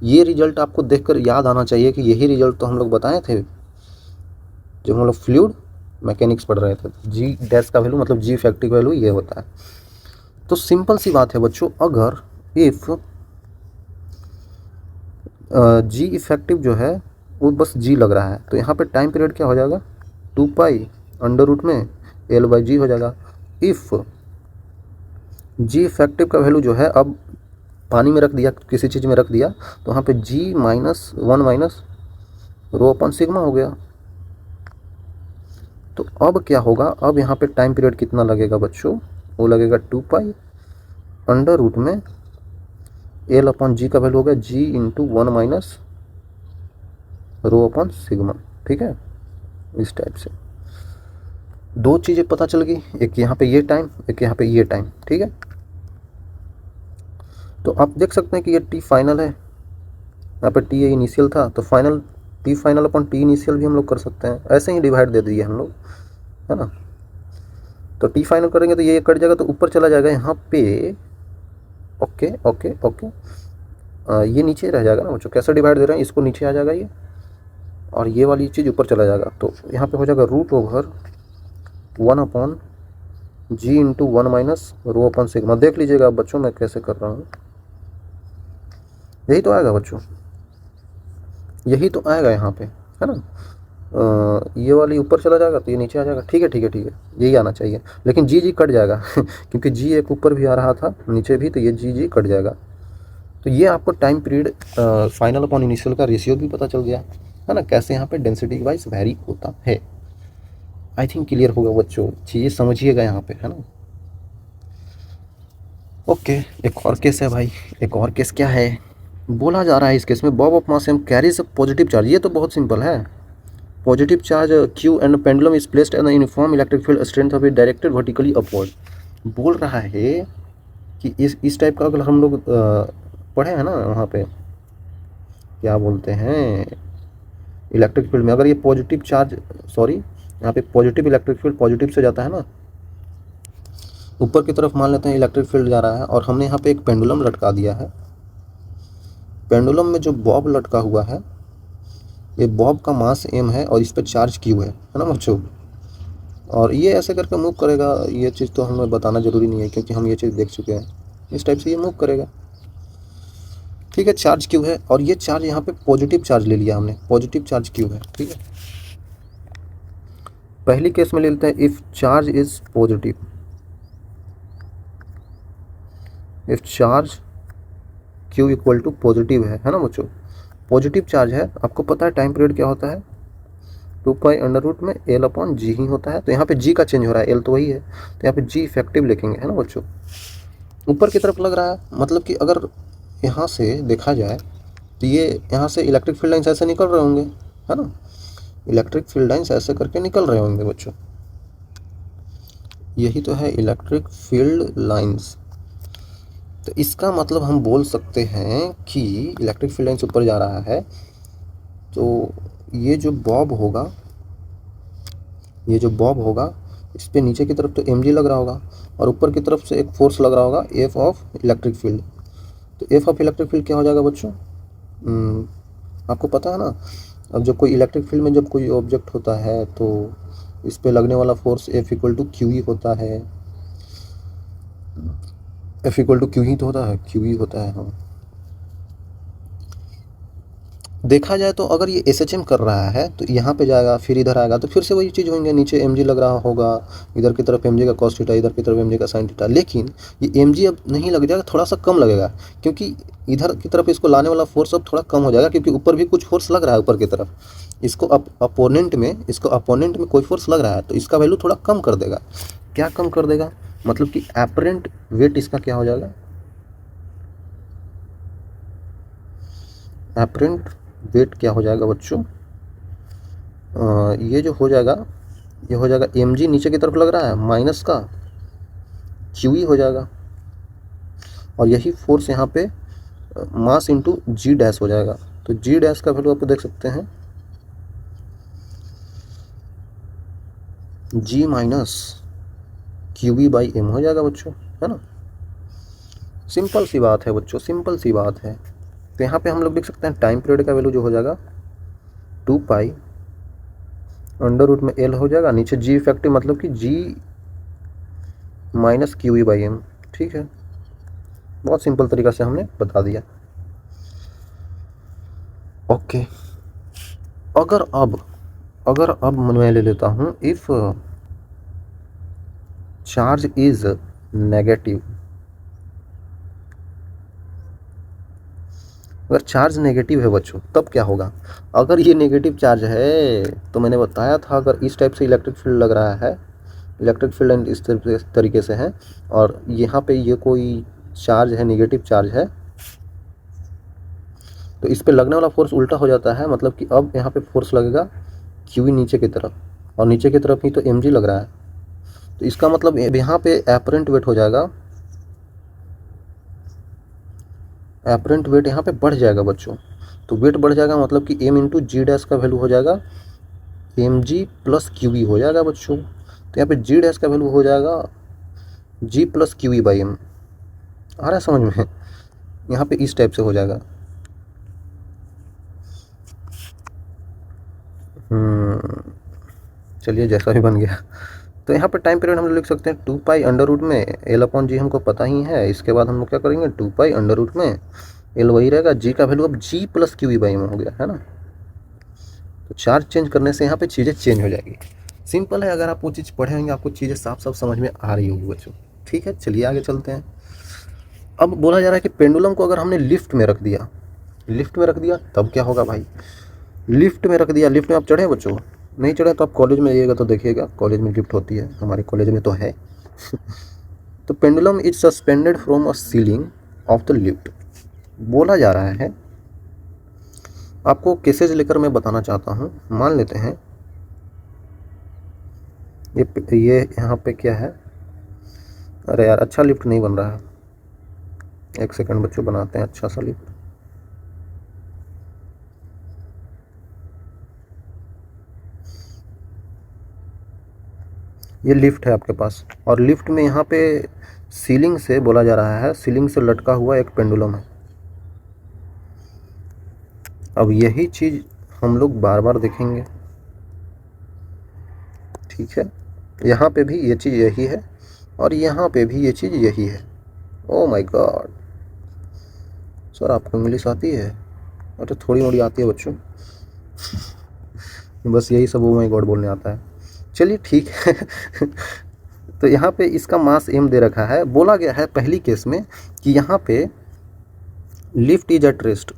ये रिजल्ट आपको देखकर याद आना चाहिए कि यही रिजल्ट तो हम लोग बताए थे जब हम लोग फ्लूइड मैकेनिक्स पढ़ रहे थे। जी डैश का वैल्यू मतलब जी इफेक्टिव वैल्यू ये होता है। तो सिंपल सी बात है बच्चों, अगर इफ़ जी इफेक्टिव जो है वो बस जी लग रहा है तो यहाँ पे टाइम पीरियड क्या हो जाएगा, 2 पाई अंडर रूट में एल बाई जी हो जाएगा। इफ़ जी इफेक्टिव का वैल्यू जो है अब पानी में रख दिया, किसी चीज़ में रख दिया, तो वहाँ पे जी माइनस 1 माइनस रो अपन सिग्मा हो गया। तो अब क्या होगा, अब यहाँ पे टाइम पीरियड कितना लगेगा बच्चों, वो लगेगा 2 पाई अंडर रूट में एल अपॉन जी का वैल्यू हो गया G into 1 minus rho upon sigma. ठीक है, इस टाइप से दो चीज़ें पता चल गई, एक यहाँ पे ये टाइम, एक यहाँ पे ये टाइम। ठीक है, तो आप देख सकते हैं कि ये टी फाइनल है, यहाँ पे टी इनिशियल था तो final T final upon T initial भी हम लोग कर सकते हैं, ऐसे ही डिवाइड दे दिए हम लोग, है ना। तो टी फाइनल करेंगे तो ये कट जाएगा तो ऊपर चला जाएगा यहाँ पे। ओके ओके ओके, ये नीचे रह जाएगा ना बच्चों, कैसे डिवाइड दे रहे हैं, इसको नीचे आ जाएगा ये, और ये वाली चीज़ ऊपर चला जाएगा। तो यहाँ पे हो जाएगा root over 1 upon G into 1 minus rho upon sigma. देख लीजिएगा आप बच्चों मैं कैसे कर रहा हूँ, यही तो आएगा बच्चों, यही तो आएगा यहाँ पे, है ना। ये वाली ऊपर चला जाएगा तो ये नीचे आ जाएगा। ठीक है ठीक है ठीक है, यही आना चाहिए, लेकिन जी जी कट जाएगा क्योंकि जी एक ऊपर भी आ रहा था नीचे भी, तो ये जी जी कट जाएगा। तो ये आपको time period final upon initial का रेशियो भी पता चल गया, है ना, कैसे यहाँ पे डेंसिटी वाइज वैरी होता है। आई थिंक क्लियर होगा बच्चों, चीज़ें समझिएगा यहाँ पे, है ना। ओके, एक और केस है भाई, एक और केस क्या है, बोला जा रहा है इस केस में bob of mass m carries a positive charge. ये तो बहुत सिंपल है, positive charge q and pendulum is placed an uniform electric field strength of it directed vertically upward. बोल रहा है कि इस टाइप का अगर हम लोग पढ़े हैं ना वहाँ पे, क्या बोलते हैं, इलेक्ट्रिक फील्ड में अगर ये पॉजिटिव चार्ज, सॉरी यहाँ पे पॉजिटिव इलेक्ट्रिक फील्ड पॉजिटिव से जाता है ना ऊपर की तरफ, मान लेते हैं इलेक्ट्रिक फील्ड जा रहा है और हमने यहाँ पे एक पेंडुलम लटका दिया है। पेंडुलम में जो बॉब लटका हुआ है, ये बॉब का मास एम है और इस पर चार्ज क्यू है ना बच्चों, और ये ऐसे करके मूव करेगा। ये चीज़ तो हमें बताना ज़रूरी नहीं है क्योंकि हम ये चीज़ देख चुके हैं, इस टाइप से ये मूव करेगा। ठीक है, चार्ज क्यू है और ये चार्ज यहाँ पे पॉजिटिव चार्ज ले लिया हमने, पॉजिटिव चार्ज क्यू है। ठीक है, पहली केस में ले लेते हैं if charge is positive, if charge q equal to positive है ना बच्चों, पॉजिटिव चार्ज है, आपको पता है टाइम पीरियड क्या होता है, 2 पाई अंडर रूट में एल अपॉन जी ही होता है। तो यहाँ पे जी का चेंज हो रहा है, एल तो वही है, तो यहाँ पे जी इफेक्टिव लिखेंगे, है ना बच्चों। ऊपर की तरफ लग रहा है, मतलब कि अगर यहाँ से देखा जाए तो ये यहाँ से इलेक्ट्रिक फील्ड लाइन्स ऐसे निकल रहे होंगे, है ना, इलेक्ट्रिक फील्ड लाइन्स ऐसे करके निकल रहे होंगे बच्चों, यही तो है इलेक्ट्रिक फील्ड लाइन्स। तो इसका मतलब हम बोल सकते हैं कि इलेक्ट्रिक फील्ड लाइन्स ऊपर जा रहा है, तो ये जो बॉब होगा, ये जो बॉब होगा इस पे नीचे की तरफ तो एम लग रहा होगा और ऊपर की तरफ से एक फोर्स लग रहा होगा एफ ऑफ इलेक्ट्रिक फील्ड। तो एफ ऑफ इलेक्ट्रिक फील्ड क्या हो जाएगा बच्चों, आपको पता है ना, अब जब कोई इलेक्ट्रिक फील्ड में जब कोई ऑब्जेक्ट होता है तो इस पे लगने वाला force F equal to Q ही होता है, एफ इक्वल टू क्यू ही तो होता है, क्यू ही होता है। हाँ, देखा जाए तो अगर ये एस एच एम कर रहा है तो यहाँ पे जाएगा फिर इधर आएगा तो फिर से वही चीज़ होंगे, नीचे एम जी लग रहा होगा, इधर की तरफ एम जी का कॉस थीटा, इधर की तरफ एम जी का साइन थीटा। लेकिन ये एम जी अब नहीं लग जाएगा, थोड़ा सा कम लगेगा क्योंकि इधर की तरफ इसको लाने वाला फोर्स अब थोड़ा कम हो जाएगा क्योंकि ऊपर भी कुछ फोर्स लग रहा है ऊपर की तरफ, इसको अपोनेंट में कोई फोर्स लग रहा है तो इसका वैल्यू थोड़ा कम कर देगा। क्या कम कर देगा, मतलब कि एपरेंट वेट इसका क्या हो जाएगा, एपरेंट वेट क्या हो जाएगा बच्चों, ये जो हो जाएगा, ये हो जाएगा एम जी नीचे की तरफ लग रहा है माइनस का क्यू ई हो जाएगा, और यही फोर्स यहाँ पे मास इंटू जी डैश हो जाएगा। तो जी डैश का वैल्यू आप देख सकते हैं, G minus Q B by M हो जाएगा बच्चों, है ना। सिंपल सी बात है बच्चों, सिंपल सी बात है। तो यहाँ पे हम लोग लिख सकते हैं टाइम पीरियड का वैल्यू जो हो जाएगा 2 पाई अंडर रूट में एल हो जाएगा, नीचे जी इफेक्टिव मतलब कि G minus Q E by M. ठीक है, बहुत सिंपल तरीका से हमने बता दिया। ओके, अगर अब मैं ले लेता हूँ इफ चार्ज इज नेगेटिव, अगर चार्ज नेगेटिव है बच्चों तब क्या होगा। अगर ये नेगेटिव चार्ज है तो मैंने बताया था अगर इस टाइप से इलेक्ट्रिक फील्ड लग रहा है, इलेक्ट्रिक फील्ड एंड इस तरीके से है, और यहाँ पे ये कोई चार्ज है, नेगेटिव चार्ज है, तो इस पे लगने वाला फोर्स उल्टा हो जाता है। मतलब कि अब यहाँ पे फोर्स लगेगा क्यू नीचे की तरफ, और नीचे की तरफ ही तो एम जी लग रहा है। तो इसका मतलब यहाँ पे एपरेंट वेट हो जाएगा, एपरेंट वेट यहाँ पे बढ़ जाएगा बच्चों। तो वेट बढ़ जाएगा मतलब कि एम इंटू जी डैश का वैल्यू हो जाएगा m g plus Q E हो जाएगा बच्चों। तो यहाँ पे जी डैश का वैल्यू हो जाएगा G plus Q E by M. आ रहा है समझ में? यहाँ पे इस टाइप से हो जाएगा। चलिए जैसा भी बन गया। तो यहाँ पे टाइम पीरियड हम लोग लिख सकते हैं 2 पाई अंडर रूट में एल अपॉन जी, हमको पता ही है। इसके बाद हम लोग क्या करेंगे 2 पाई अंडर रूट में एल वही रहेगा, जी का वैल्यू अब G plus Q E by M हो गया है ना। तो चार्ज चेंज करने से यहाँ पे चीज़ें चेंज हो जाएगी। सिंपल है, अगर आप वो चीज़ पढ़े होंगे आपको चीज़ें साफ साफ समझ में आ रही होगी बच्चों। ठीक है, चलिए आगे चलते हैं। अब बोला जा रहा है कि पेंडुलम को अगर हमने लिफ्ट में रख दिया, लिफ्ट में रख दिया तब क्या होगा भाई। लिफ्ट में रख दिया, लिफ्ट में आप चढ़े बच्चों? नहीं चढ़े तो आप कॉलेज में जाइएगा तो देखिएगा, कॉलेज में लिफ्ट होती है, हमारे कॉलेज में तो है। तो pendulum is suspended from a ceiling of the lift. बोला जा रहा है, आपको केसेज लेकर मैं बताना चाहता हूँ। मान लेते हैं ये यहाँ पे क्या है, अरे यार अच्छा लिफ्ट नहीं बन रहा है, एक सेकंड बच्चों बनाते हैं अच्छा सा लिफ्ट। ये लिफ्ट है आपके पास, और लिफ्ट में यहाँ पे सीलिंग से बोला जा रहा है, सीलिंग से लटका हुआ एक पेंडुलम है। अब यही चीज़ हम लोग बार बार देखेंगे। ठीक है, यहाँ पे भी ये चीज़ यही है और यहाँ पे भी ये चीज़ यही है। ओ माय गॉड सर, आपको इंग्लिश आती है? अरे थोड़ी मोड़ी आती है बच्चों। बस यही सब ओ माय गॉड बोलने आता है। चलिए ठीक है। तो यहाँ पे इसका मास m दे रखा है। बोला गया है पहली केस में कि यहाँ पे lift is at rest,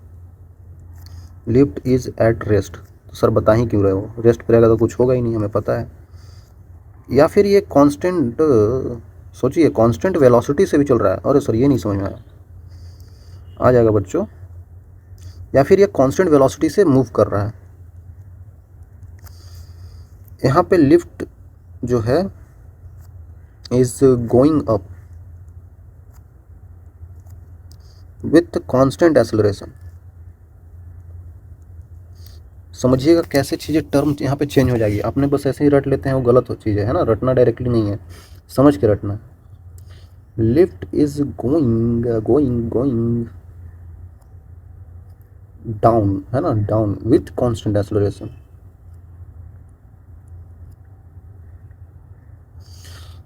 lift is at rest. तो सर बता ही क्यों रहे हो, रेस्ट पे रहेगा तो कुछ होगा ही नहीं, हमें पता है। या फिर ये कांस्टेंट, सोचिए कांस्टेंट वेलोसिटी से भी चल रहा है। अरे सर ये नहीं समझ में आया, आ जाएगा बच्चों। या फिर ये कांस्टेंट वेलोसिटी से मूव कर रहा है। यहाँ पे लिफ्ट जो है is going up with constant acceleration. समझिएगा कैसे चीज़ें टर्म यहाँ पे चेंज हो जाएगी। आपने बस ऐसे ही रट लेते हैं, वो गलत हो चीज़ है ना, रटना डायरेक्टली नहीं है, समझ के रटना। Lift is going going going down, है ना, डाउन विथ कांस्टेंट एक्सेलरेशन।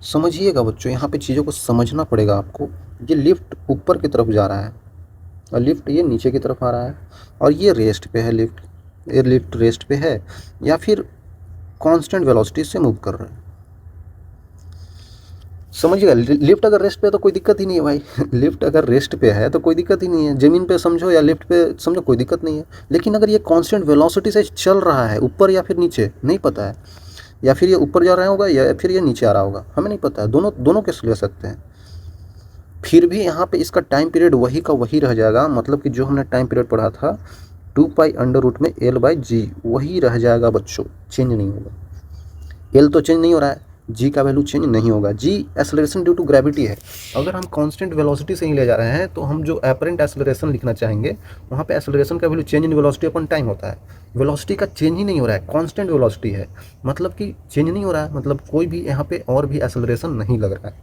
समझिएगा बच्चों, यहाँ पे चीज़ों को समझना पड़ेगा आपको। ये लिफ्ट ऊपर की तरफ जा रहा है और लिफ्ट ये नीचे की तरफ आ रहा है, और ये रेस्ट पे है लिफ्ट, ये लिफ्ट रेस्ट पे है या फिर कांस्टेंट वेलोसिटी से मूव कर रहा है। समझिएगा, लिफ्ट अगर रेस्ट पे है तो कोई दिक्कत ही नहीं है भाई। लिफ्ट अगर रेस्ट पे है तो कोई दिक्कत ही नहीं है, ज़मीन पे समझो या लिफ्ट पे समझो, कोई दिक्कत नहीं है। लेकिन अगर ये कांस्टेंट वेलोसिटी से चल रहा है, ऊपर या फिर नीचे नहीं पता है, या फिर ये ऊपर जा रहा होगा या फिर ये नीचे आ रहा होगा, हमें नहीं पता है, दोनों केस ले सकते हैं। फिर भी यहाँ पे इसका टाइम पीरियड वही का वही रह जाएगा। मतलब कि जो हमने टाइम पीरियड पढ़ा था 2 पाई अंडर रूट में एल बाई जी, वही रह जाएगा बच्चों, चेंज नहीं होगा। एल तो चेंज नहीं हो रहा है, जी का वैल्यू चेंज नहीं होगा। जी एक्सेलरेशन ड्यू टू ग्रेविटी है। अगर हम कांस्टेंट वेलोसिटी से ही ले जा रहे हैं तो हम जो एपरेंट एक्सेलरेशन लिखना चाहेंगे वहाँ पे एक्सेलरेशन का value change in velocity upon time होता है। वेलोसिटी का चेंज ही नहीं हो रहा है, कांस्टेंट वेलोसिटी है, मतलब कि चेंज नहीं हो रहा है, मतलब कोई भी यहाँ पे और भी एक्सेलरेशन नहीं लग रहा है।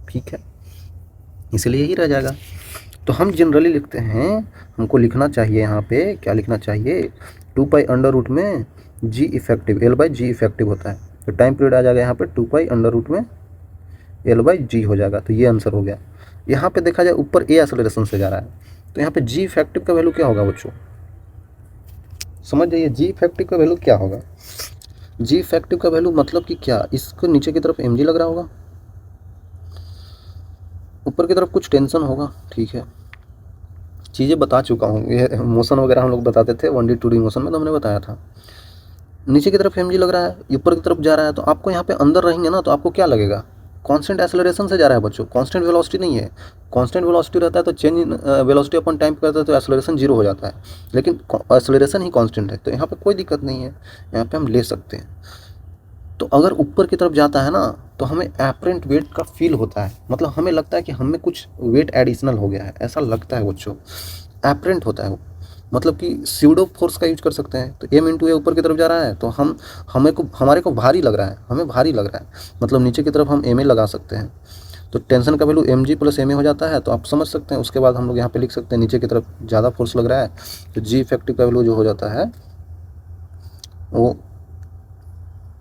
ठीक है, इसलिए ही रह जाएगा। तो हम जनरली लिखते हैं, हमको लिखना चाहिए यहाँ पे क्या लिखना चाहिए, 2 पाई अंडर रूट में G effective, L by ji effective होता है। तो टाइम पीरियड आ जाएगा यहाँ पे 2 पाई अंडर रूट में एल बाई जी हो जाएगा। तो ये आंसर हो गया। यहाँ पे देखा जाए ऊपर ए एक्सेलरेशन से जा रहा है, तो यहाँ पे जी इफेक्टिव का वैल्यू क्या होगा बच्चों, समझ जाइए जी इफेक्टिव का वैल्यू क्या होगा। जी इफेक्टिव का वैल्यू मतलब कि क्या, इसको नीचे की तरफ एम जी लग रहा होगा, ऊपर की तरफ कुछ टेंशन होगा, ठीक है, चीज़ें बता चुका हूँ, ये मोशन वगैरह हम लोग बताते थे 1D 2D मोशन में, तो हमने बताया था। नीचे की तरफ एम जी लग रहा है, ऊपर की तरफ जा रहा है, तो आपको यहाँ पे अंदर रहेंगे ना, तो आपको क्या लगेगा, कांस्टेंट एक्सेलरेशन से जा रहा है बच्चों, कांस्टेंट वेलोसिटी नहीं है। कांस्टेंट वेलोसिटी रहता है तो change in velocity upon time करता है तो एक्सेलरेशन जीरो हो जाता है, लेकिन एक्सेलरेशन ही कांस्टेंट है, तो यहाँ पे कोई दिक्कत नहीं है, यहाँ पे हम ले सकते हैं। तो अगर ऊपर की तरफ जाता है ना, तो हमें एपरेंट वेट का फील होता है, मतलब हमें लगता है कि हमें कुछ वेट एडिशनल हो गया है, ऐसा लगता है बच्चों, एपरेंट होता है वो, मतलब कि स्यूडो फोर्स का यूज कर सकते हैं। तो एम इंटू ए ऊपर की तरफ जा रहा है, तो हमारे को भारी लग रहा है, हमें भारी लग रहा है, मतलब नीचे की तरफ हम एम ए लगा सकते हैं। तो टेंशन का value m g plus m a हो जाता है, तो आप समझ सकते हैं। उसके बाद हम लोग यहाँ पे लिख सकते हैं नीचे की तरफ ज़्यादा फोर्स लग रहा है, तो जी इफेक्टिव का वैल्यू जो हो जाता है वो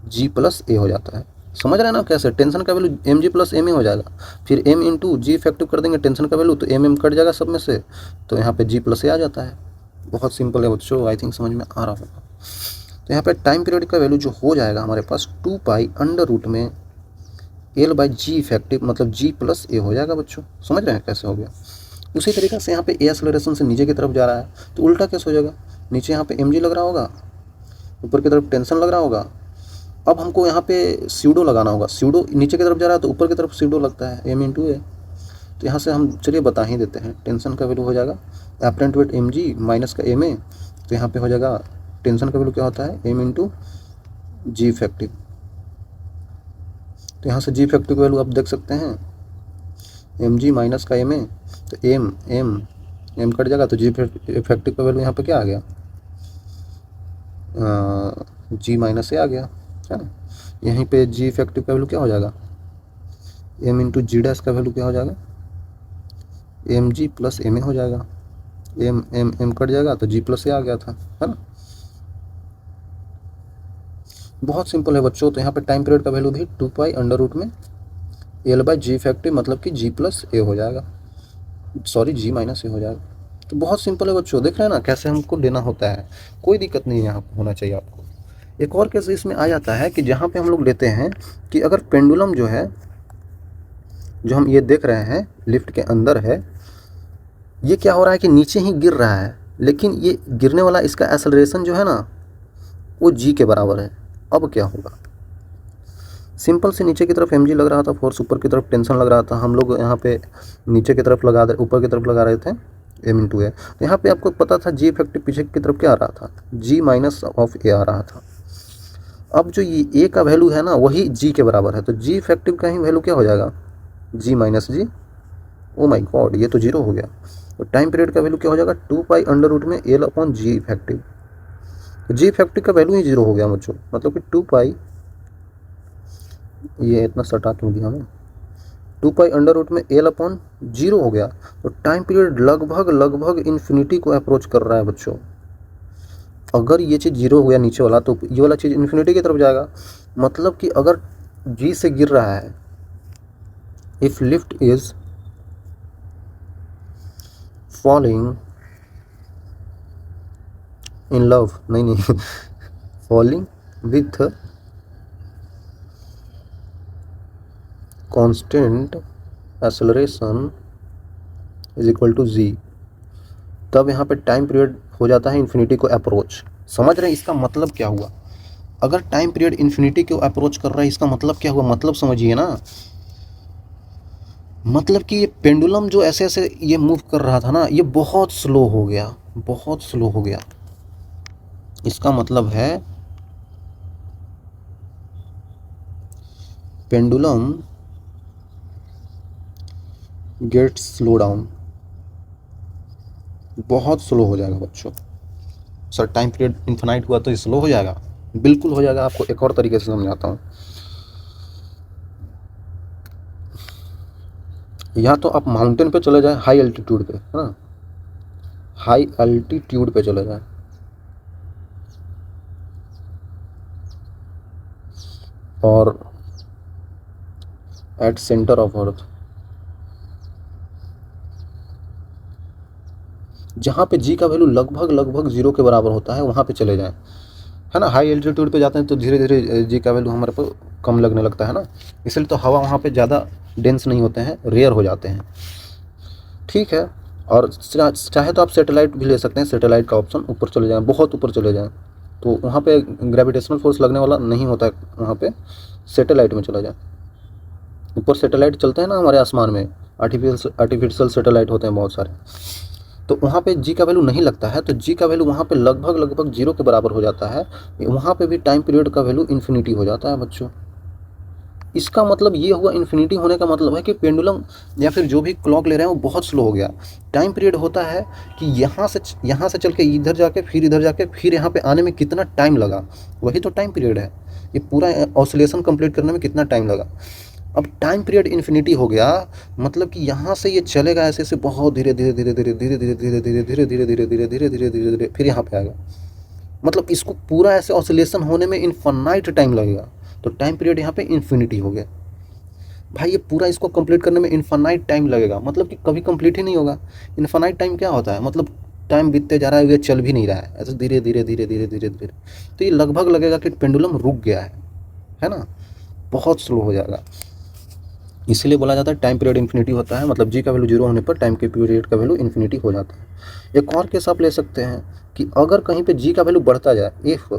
जी प्लस ए हो जाता है। समझ रहे हैं ना कैसे, टेंशन का value m g plus m a हो जाएगा, फिर एम इंटू जी इफेक्टिव कर देंगे टेंशन का वैल्यू, तो एम कट जाएगा सब में से, तो यहाँ पे जी प्लस ए आ जाता है। बहुत सिंपल है बच्चों, आई थिंक समझ में आ रहा होगा। तो यहाँ पे टाइम पीरियड का वैल्यू जो हो जाएगा हमारे पास 2 पाई अंडर रूट में एल बाई जी इफेक्टिव, मतलब जी प्लस ए हो जाएगा बच्चों। समझ रहे हैं कैसे हो गया। उसी तरीके से यहाँ पे ए एक्सेलरेशन से नीचे की तरफ जा रहा है, तो उल्टा कैसे हो जाएगा, नीचे यहाँ पे एम जी लग रहा होगा, ऊपर की तरफ टेंशन लग रहा होगा। अब हमको यहाँ पे स्यूडो लगाना होगा, स्यूडो नीचे की तरफ जा रहा है तो ऊपर की तरफ स्यूडो लगता है एम इंटू ए। तो यहाँ से हम चलिए बता ही देते हैं, टेंशन का वैल्यू हो जाएगा apparent weight m g minus का एम ए, तो यहाँ पे हो जाएगा टेंशन का वैल्यू क्या होता है एम इंटू जी इफेक्टिव। तो यहाँ से जी इफेक्टिव का वैल्यू आप देख सकते हैं एम जी माइनस का एम ए, तो एम एम एम कट जाएगा, तो जी इफेक्टिव का वैल्यू यहाँ पे क्या आ गया, जी माइनस ए आ गया, है ना। यहीं पे जी इफेक्टिव का वैल्यू क्या हो जाएगा, एम इंटू जी डैश का वैल्यू क्या हो जाएगा, m g plus m a हो जाएगा, एम एम एम कट जाएगा, तो जी प्लस ए आ गया था, है ना। बहुत सिंपल है बच्चों। तो यहाँ पे टाइम पीरियड का वैल्यू भी 2 पाई अंडर रूट में एल बाई जी इफेक्टिव, मतलब कि जी प्लस ए हो जाएगा, सॉरी जी माइनस ए हो जाएगा। तो बहुत सिंपल है बच्चों, देख रहे हैं ना कैसे हमको लेना होता है, कोई दिक्कत नहीं यहाँ होना चाहिए आपको। एक और केस इसमें आ जाता है कि जहाँ पे हम लोग लेते हैं कि अगर पेंडुलम जो है, जो हम ये देख रहे हैं लिफ्ट के अंदर है, ये क्या हो रहा है कि नीचे ही गिर रहा है, लेकिन ये गिरने वाला इसका एक्सेलरेशन जो है ना वो जी के बराबर है। अब क्या होगा, सिंपल से नीचे की तरफ एम जी लग रहा था फोर्स, ऊपर की तरफ टेंशन लग रहा था, हम लोग यहाँ पे नीचे की तरफ ऊपर की तरफ लगा रहे थे एम इंटू ए। तो यहाँ पे आपको पता था जी इफेक्टिव पीछे की तरफ क्या आ रहा था, जी माइनस ऑफ ए आ रहा था। अब जो ये ए का वैल्यू है ना वही जी के बराबर है, तो जी इफेक्टिव का ही वैल्यू क्या हो जाएगा, G minus G. Oh my God, ये तो जीरो हो गया। तो टाइम पीरियड का वैल्यू क्या हो जाएगा, 2 पाई अंडर रूट में एल अपॉन जी इफेक्टिव। तो जी इफेक्टिव का वैल्यू ही जीरो हो गया बच्चों, मतलब कि 2 पाई, ये इतना सटा क्यों दिया हमें, 2 पाई अंडर रूट में एल अपॉन जीरो हो गया। तो टाइम पीरियड लगभग लगभग इन्फिनिटी को अप्रोच कर रहा है बच्चों। अगर ये चीज़ जीरो हो गया नीचे वाला, तो ये वाला चीज़ इन्फिनिटी की तरफ जाएगा, मतलब कि अगर जी से गिर रहा है, if lift is falling in love, नहीं falling with constant acceleration is equal to G, तब यहाँ पे टाइम पीरियड हो जाता है इन्फिनिटी को अप्रोच। समझ रहे हैं इसका मतलब क्या हुआ, अगर टाइम पीरियड इन्फिनिटी को अप्रोच कर रहा है इसका मतलब क्या हुआ, मतलब समझिए ना, मतलब कि ये पेंडुलम जो ऐसे ऐसे ये मूव कर रहा था ना, ये बहुत स्लो हो गया, बहुत स्लो हो गया। इसका मतलब है पेंडुलम गेट स्लो डाउन, बहुत स्लो हो जाएगा बच्चों। सर टाइम पीरियड इन्फिनाइट हुआ तो स्लो हो जाएगा, बिल्कुल हो जाएगा। आपको एक और तरीके से समझाता हूँ। या तो आप माउंटेन पे चले जाएं, हाई एल्टीट्यूड पे, है ना, हाई एल्टीट्यूड पे चले जाएं, और एट सेंटर ऑफ अर्थ, जहाँ पे जी का वैल्यू लगभग लगभग 0 के बराबर होता है वहाँ पे चले जाएं, है ना। हाई एल्टीट्यूड पे जाते हैं तो धीरे धीरे जी का वैल्यू हमारे को कम लगने लगता है ना, इसलिए तो हवा वहाँ पे ज़्यादा डेंस नहीं होते हैं, रेयर हो जाते हैं, ठीक है। और चाहे तो आप सैटेलाइट भी ले सकते हैं, सैटेलाइट का ऑप्शन, ऊपर चले जाएं, बहुत ऊपर चले जाएं, तो वहाँ पे ग्रेविटेशनल फोर्स लगने वाला नहीं होता है, वहाँ पे सैटेलाइट में चला जाए। ऊपर सैटेलाइट चलते हैं ना हमारे आसमान में, आर्टिफिशियल सैटेलाइट होते हैं बहुत सारे, तो वहाँ पे जी का वैल्यू नहीं लगता है, तो जी का वैल्यू वहाँ पे लगभग लगभग 0 के बराबर हो जाता है। वहाँ पे भी टाइम पीरियड का वैल्यू इन्फिनिटी हो जाता है बच्चों। इसका मतलब ये हुआ, इन्फिनिटी होने का मतलब है कि पेंडुलम या फिर जो भी क्लॉक ले रहे हैं वो बहुत स्लो हो गया। टाइम पीरियड होता है कि यहाँ से चल के इधर जाके फिर इधर जाके फिर यहाँ पे आने में कितना टाइम लगा, वही तो टाइम पीरियड है। ये पूरा ऑसिलेशन कंप्लीट करने में कितना टाइम लगा। अब टाइम पीरियड इन्फिनिटी हो गया, मतलब कि यहाँ से ये चलेगा ऐसे ऐसे बहुत धीरे धीरे धीरे धीरे धीरे धीरे धीरे धीरे धीरे धीरे धीरे धीरे धीरे धीरे धीरे धीरे फिर यहाँ पे आएगा। मतलब इसको पूरा ऐसे ऑसिलेशन होने में इनफाइनाइट टाइम लगेगा, तो टाइम पीरियड यहाँ पे इन्फिनिटी हो गया। भाई ये पूरा इसको कंप्लीट करने में इनफाइनाइट टाइम लगेगा, मतलब कि कभी कंप्लीट ही नहीं होगा। इनफाइनाइट टाइम क्या होता है, मतलब टाइम बीतते जा रहा है, ये चल भी नहीं रहा है, ऐसे धीरे धीरे धीरे धीरे धीरे धीरे, तो ये लगभग लगेगा कि पेंडुलम रुक गया है ना, बहुत स्लो हो जाएगा। इसीलिए बोला जाता है टाइम पीरियड इन्फिनिटी होता है, मतलब जी का वैल्यू 0 होने पर टाइम के पीरियड का वैल्यू इन्फिनिटी हो जाता है। एक और केस आप ले सकते हैं कि अगर कहीं पे जी का वैल्यू बढ़ता जाए, if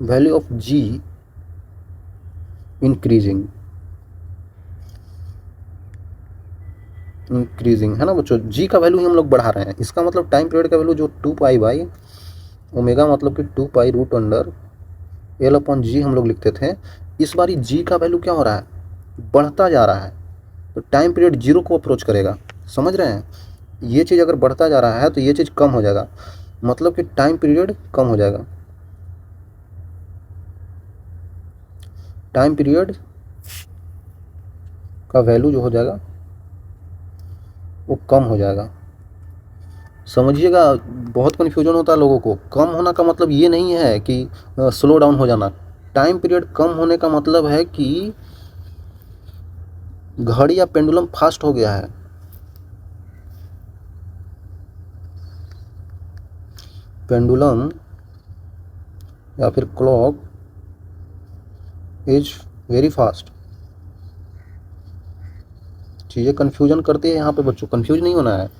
value of g increasing है ना बच्चों, जी का वैल्यू ही हम लोग बढ़ा रहे हैं, इसका मतलब टाइम पीरियड का वैल्यू जो 2 पाई बाई ओमेगा, मतलब कि 2 pi root under L upon G हम लोग लिखते थे, इस बारी जी का वैल्यू क्या हो रहा है, बढ़ता जा रहा है, तो टाइम पीरियड 0 को अप्रोच करेगा। समझ रहे हैं, ये चीज़ अगर बढ़ता जा रहा है तो ये चीज़ कम हो जाएगा, मतलब कि टाइम पीरियड कम हो जाएगा, टाइम पीरियड का वैल्यू जो हो जाएगा वो कम हो जाएगा। समझिएगा, बहुत कन्फ्यूजन होता है लोगों को। कम होना का मतलब ये नहीं है कि स्लो डाउन हो जाना, टाइम पीरियड कम होने का मतलब है कि घड़ी या पेंडुलम फास्ट हो गया है। पेंडुलम या फिर क्लॉक इज वेरी फास्ट। चीज़ें कन्फ्यूजन करती है यहाँ पे बच्चों, कन्फ्यूज नहीं होना है।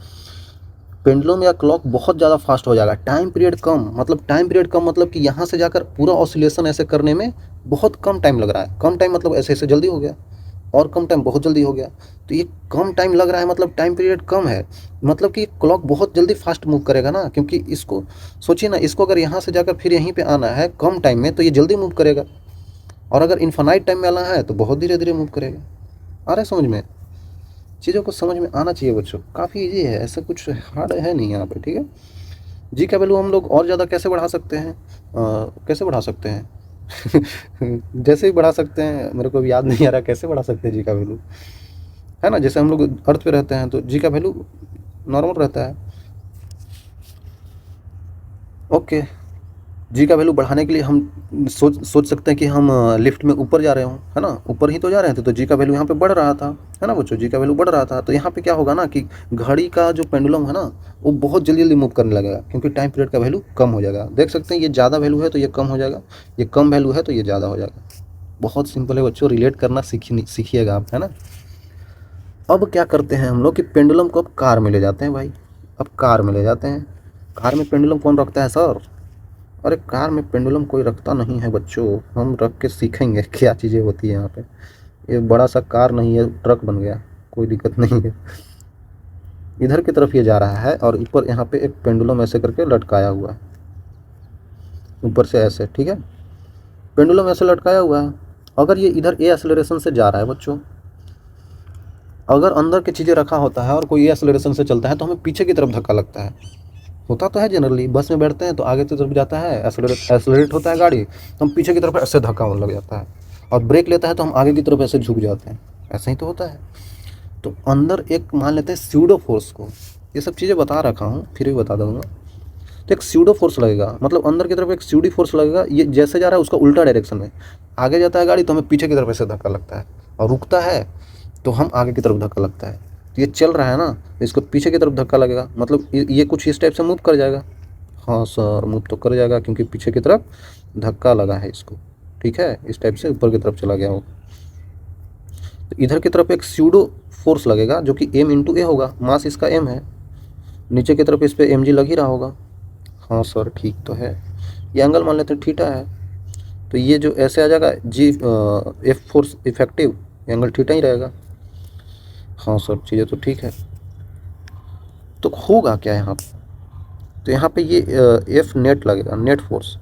पेंडुलम या क्लॉक बहुत ज़्यादा फास्ट हो जाएगा, टाइम पीरियड कम, मतलब टाइम पीरियड कम मतलब कि यहाँ से जाकर पूरा ऑसिलेशन ऐसे करने में बहुत कम टाइम लग रहा है। कम टाइम मतलब ऐसे ऐसे जल्दी हो गया, और कम टाइम बहुत जल्दी हो गया, तो ये कम टाइम लग रहा है मतलब टाइम पीरियड कम है, मतलब कि क्लॉक बहुत जल्दी फास्ट मूव करेगा ना, क्योंकि इसको सोचिए ना, इसको अगर यहाँ से जाकर फिर यहीं पे आना है कम टाइम में तो ये जल्दी मूव करेगा, और अगर इन्फानाइट टाइम में आना है तो बहुत धीरे धीरे मूव करेगा। आ रहा है समझ में, चीज़ों को समझ में आना चाहिए बच्चों, काफ़ी ईजी है, ऐसा कुछ हार्ड है नहीं यहाँ पे, ठीक है। जी का वैल्यू हम लोग और ज़्यादा कैसे बढ़ा सकते हैं, कैसे बढ़ा सकते हैं जैसे ही बढ़ा सकते हैं, मेरे को भी याद नहीं आ रहा कैसे बढ़ा सकते हैं जी का वैल्यू, है ना। जैसे हम लोग अर्थ पे रहते हैं तो जी का वैल्यू नॉर्मल रहता है, ओके। जी का वैल्यू बढ़ाने के लिए हम सोच सकते हैं कि हम लिफ्ट में ऊपर जा रहे हों, है ना, ऊपर ही तो जा रहे थे, तो जी का वैल्यू यहाँ पे बढ़ रहा था, है ना बच्चों, जी का वैल्यू बढ़ रहा था, तो यहाँ पे क्या होगा ना कि घड़ी का जो पेंडुलम है ना वो बहुत जल्दी जल्दी मूव करने लगेगा, क्योंकि टाइम पीरियड का वैल्यू कम हो जाएगा। देख सकते हैं ये ज़्यादा वैल्यू है तो ये कम हो जाएगा, ये कम वैल्यू है तो ये ज़्यादा हो जाएगा। बहुत सिंपल है बच्चों, रिलेट करना सीखिएगा आप, है ना। अब क्या करते हैं हम लोग कि पेंडुलम को अब कार में ले जाते हैं भाई, अब कार में ले जाते हैं। कार में पेंडुलम कौन रखता है सर, अरे कार में पेंडुलम कोई रखता नहीं है बच्चों, हम रख के सीखेंगे क्या चीज़ें होती है यहाँ पे। ये बड़ा सा कार नहीं है, ट्रक बन गया, कोई दिक्कत नहीं है। इधर की तरफ ये जा रहा है और ऊपर यहाँ पे एक पेंडुलम ऐसे करके लटकाया हुआ है, ऊपर से ऐसे, ठीक है, पेंडुलम ऐसे लटकाया हुआ है। अगर ये इधर ए एक्सेलरेशन से जा रहा है बच्चों, अगर अंदर की चीज़ें रखा होता है और कोई ए एक्सेलरेशन से चलता है तो हमें पीछे की तरफ धक्का लगता है, होता तो है जनरली, बस में बैठते हैं तो आगे की तरफ जाता है, एक्सेलरेट होता है गाड़ी, तो हम पीछे की तरफ ऐसे धक्का लग जाता है। और ब्रेक लेता है तो हम आगे की तरफ ऐसे झुक जाते हैं, ऐसा ही तो होता है। तो अंदर एक मान लेते हैं स्यूडो फोर्स को, ये सब चीज़ें बता रखा हूँ फिर भी बता दूंगा। तो एक स्यूडो फोर्स लगेगा, मतलब अंदर की तरफ एक स्यूडी फोर्स लगेगा, ये जैसे जा रहा है उसका उल्टा डायरेक्शन में। आगे जाता है गाड़ी तो हमें पीछे की तरफ ऐसे धक्का लगता है, और रुकता है तो हम आगे की तरफ धक्का लगता है। तो ये चल रहा है ना, इसको पीछे की तरफ धक्का लगेगा, मतलब ये कुछ इस टाइप से मूव कर जाएगा। हाँ सर, मूव तो कर जाएगा क्योंकि पीछे की तरफ धक्का लगा है इसको, ठीक है, इस टाइप से ऊपर की तरफ चला गया वो। तो इधर की तरफ एक स्यूडो फोर्स लगेगा जो कि m इंटू ए होगा, मास इसका m है, नीचे की तरफ इस पर mg लग ही रहा होगा। हाँ सर ठीक तो है, ये एंगल मान लेते हैं थीटा है, तो ये जो ऐसे आ जाएगा G F force effective angle theta ही रहेगा। हाँ सर चीज़ें तो ठीक है। तो होगा क्या यहाँ पे, तो यहाँ पे ये एफ नेट लगेगा, नेट फोर्स।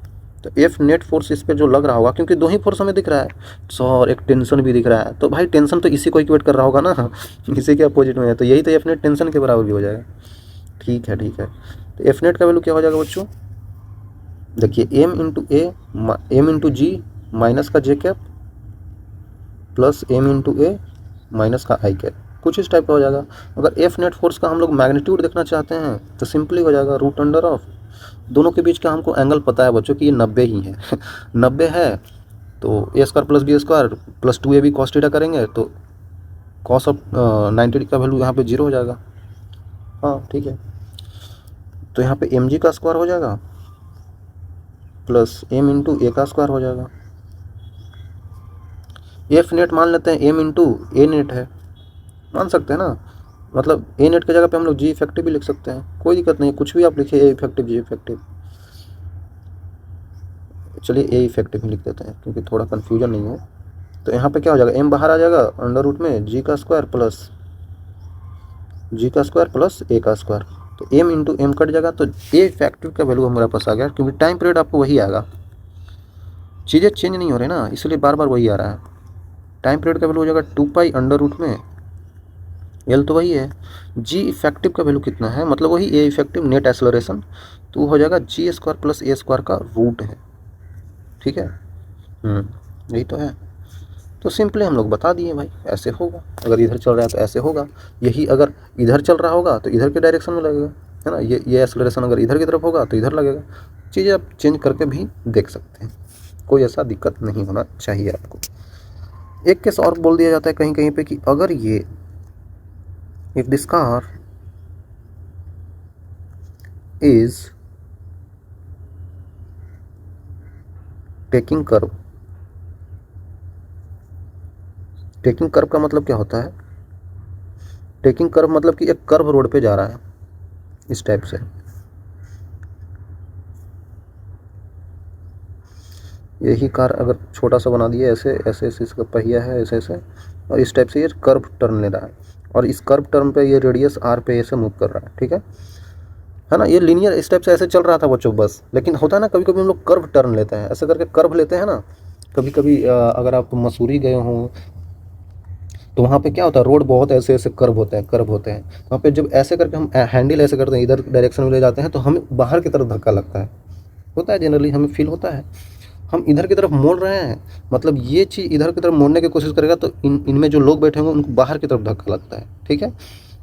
तो एफ नेट फोर्स इस पर जो लग रहा होगा, क्योंकि दो ही फोर्स हमें दिख रहा है सर, एक टेंशन भी दिख रहा है, तो भाई टेंशन तो इसी को इक्वेट कर रहा होगा ना इसी के अपोजिट में है, तो यही तो एफ नेट टेंशन के बराबर भी हो जाएगा। ठीक है ठीक है, तो एफ नेट का वैल्यू क्या हो जाएगा बच्चों, देखिए m into a m into g minus का j cap plus m into a minus का आई कैप, कुछ इस टाइप का हो जाएगा। अगर एफ नेट फोर्स का हम लोग मैग्नीट्यूड देखना चाहते हैं तो सिंपली हो जाएगा रूट अंडर ऑफ, दोनों के बीच का हमको एंगल पता है बच्चों कि ये 90 ही है 90 है, तो A square plus B square plus 2ab cos theta करेंगे तो कॉस ऑफ 90 का वैल्यू यहाँ पे 0 हो जाएगा। हाँ ठीक है, तो यहाँ पे एम जी का स्क्वायर हो जाएगा प्लस एम इंटू ए का स्क्वायर हो जाएगा। एफ नेट मान लेते हैं एम इंटू ए नेट है, मान सकते हैं ना, मतलब ए नेट की जगह पे हम लोग जी इफेक्टिव भी लिख सकते हैं, कोई दिक्कत नहीं, कुछ भी आप लिखिए, ए इफेक्टिव जी इफेक्टिव। चलिए ए इफेक्टिव ही लिख देते हैं क्योंकि थोड़ा कन्फ्यूजन नहीं हो। तो यहाँ पे क्या हो जाएगा, एम बाहर आ जाएगा अंडर रूट में जी का स्क्वायर प्लस ए का स्क्वायर, तो एम इंटू एम कट जाएगा, तो ए इफेक्टिव का वैल्यू हमारे पास आ गया, क्योंकि टाइम पीरियड आपको वही आएगा, चीज़ें चेंज नहीं हो रही ना, इसलिए बार बार वही आ रहा है। टाइम पीरियड का वैल्यू हो जाएगा 2 अंडर रूट में एल तो वही है, जी इफेक्टिव का वैल्यू कितना है, मतलब वही ए इफेक्टिव नेट एक्सेलरेशन, तो हो जाएगा जी स्क्वायर प्लस ए स्क्वायर का रूट है, ठीक है। यही तो है, तो सिंपली हम लोग बता दिए भाई ऐसे होगा, अगर इधर चल रहा है तो ऐसे होगा, यही अगर इधर चल रहा होगा तो इधर के डायरेक्शन में लगेगा, है ना, ये एक्सेलरेशन अगर इधर की तरफ होगा तो इधर लगेगा। चीज़ें आप चेंज करके भी देख सकते हैं, कोई ऐसा दिक्कत नहीं होना चाहिए आपको। एक केस और बोल दिया जाता है कहीं कहीं पे कि अगर ये if this car is taking curve, taking curve का मतलब क्या होता है, टेकिंग कर्व मतलब कि एक कर्व रोड पे जा रहा है इस टाइप से, यही कार अगर छोटा सा बना दिए ऐसे ऐसे ऐसे, इसका पहिया है ऐसे ऐसे, और इस टाइप से ये कर्व टर्न ले रहा है, और इस कर्व टर्न पे ये रेडियस आर पे ऐसे मूव कर रहा है, ठीक है ना, ये लीनियर इस टाइप से ऐसे चल रहा था बच्चों बस, लेकिन होता है ना कभी कभी हम लोग कर्व टर्न लेते हैं, ऐसे करके कर्व लेते हैं ना, कभी कभी अगर आप मसूरी गए हों तो वहाँ पे क्या होता है, रोड बहुत ऐसे ऐसे कर्व होते हैं वहाँ पे जब ऐसे करके हम हैंडल ऐसे करते हैं इधर डायरेक्शन में ले जाते हैं तो हमें बाहर की तरफ धक्का लगता है, होता है जनरली हमें फील होता है, हम इधर की तरफ मोड़ रहे हैं, मतलब ये चीज़ इधर की तरफ मोड़ने की कोशिश करेगा तो इनमें जो लोग बैठे होंगे उनको बाहर की तरफ धक्का लगता है, ठीक है।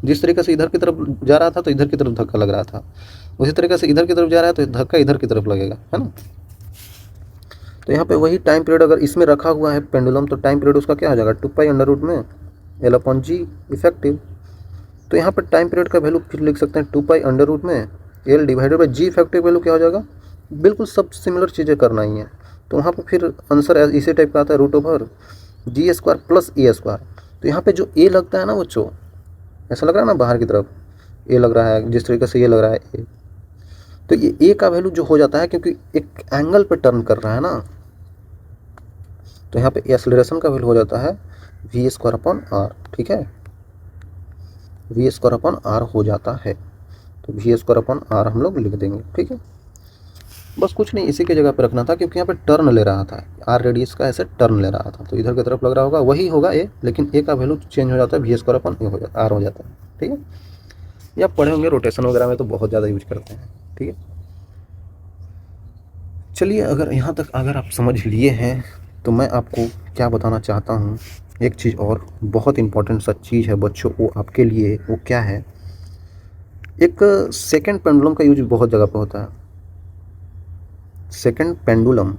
जिस तरीके से इधर की तरफ जा रहा था तो इधर की तरफ धक्का लग रहा था, उसी तरीके से इधर की तरफ जा रहा है तो धक्का इधर की तरफ लगेगा, है ना। तो यहाँ पे वही टाइम पीरियड अगर इसमें रखा हुआ है पेंडुलम, तो टाइम पीरियड उसका क्या हो जाएगा 2 अंडर रूट में एल अपॉन जी इफेक्टिव। तो यहाँ पर टाइम पीरियड का वैल्यू फिर लिख सकते हैं 2 अंडर रूट में l divided by ji effective value क्या हो जाएगा, बिल्कुल सब सिमिलर चीज़ें करना ही है, तो वहाँ पर फिर आंसर इसी टाइप का आता है √जी स्क्वायर प्लस ए स्क्वायर। तो यहाँ पे जो ए लगता है ना बच्चों, ऐसा लग रहा है ना बाहर की तरफ ए लग रहा है, जिस तरीके से ये लग रहा है ए, तो ये ए का वैल्यू जो हो जाता है क्योंकि एक एंगल पे टर्न कर रहा है ना, तो यहाँ पे एक्सेलरेशन का वैल्यू हो जाता है वी स्क्वायर अपॉन आर, ठीक है, वी स्क्वायर अपॉन आर हो जाता है, तो वी स्क्वायर अपॉन आर हम लोग लिख देंगे, ठीक है। बस कुछ नहीं, इसी के जगह पे रखना था क्योंकि यहाँ पे टर्न ले रहा था, आर रेडियस का ऐसे टर्न ले रहा था, तो इधर की तरफ लग रहा होगा वही होगा ए, लेकिन ए का वैल्यू चेंज हो जाता है, वी स्क्वायर अपॉन ए हो जाता है, आर हो जाता है, ठीक है। ये आप पढ़े होंगे रोटेशन वगैरह में तो बहुत ज़्यादा यूज करते हैं, ठीक है। चलिए अगर यहाँ तक अगर आप समझ लिए हैं तो मैं आपको क्या बताना चाहता हूँ, एक चीज़ और बहुत इम्पोर्टेंट सा चीज़ है बच्चों, वो आपके लिए, वो क्या है, एक सेकंड पेंडुलम का यूज बहुत जगह पे होता है। सेकंड पेंडुलम,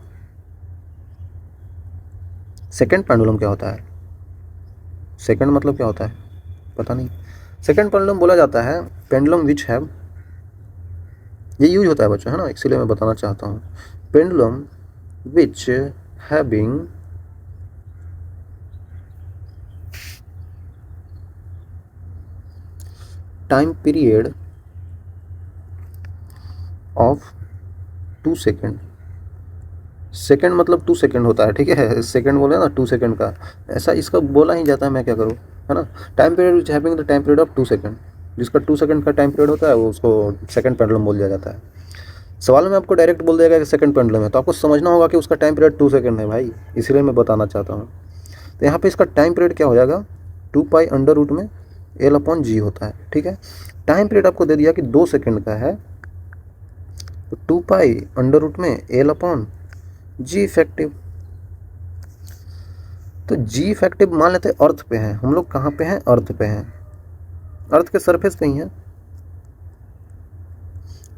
सेकंड पेंडुलम क्या होता है? सेकंड मतलब क्या होता है पता नहीं। सेकंड पेंडुलम बोला जाता है पेंडुलम विच हैव, ये यूज होता है बच्चों, है ना, इसीलिए मैं बताना चाहता हूँ। Pendulum which having time period of 2 second. Second मतलब 2 सेकेंड होता है, ठीक है, सेकेंड बोले ना 2 सेकेंड का, ऐसा इसका बोला ही जाता है, मैं क्या करूँ, है ना। Time period which having the time period of 2 second, जिसका 2 सेकेंड का टाइम पीरियड होता है वो उसको सेकेंड पेंडुलम बोल दिया जाता है। सवाल में आपको डायरेक्ट बोल देगा कि सेकेंड पेंडुलम है, तो आपको समझना होगा कि उसका टाइम पीरियड 2 सेकेंड है भाई, इसीलिए मैं बताना चाहता हूँ। तो यहाँ पे इसका टाइम पीरियड क्या हो जाएगा, 2 पाई अंडर रूट में एल अपॉन जी होता है, ठीक है। टाइम पीरियड आपको दे दिया कि 2 सेकेंड का है, तो 2 पाई अंडर रूट में एल अपॉन जी इफेक्टिव। तो जी इफेक्टिव मान लेते हैं अर्थ पे हैं हम लोग, कहाँ पे हैं, अर्थ पे हैं, अर्थ के सरफेस पे ही हैं,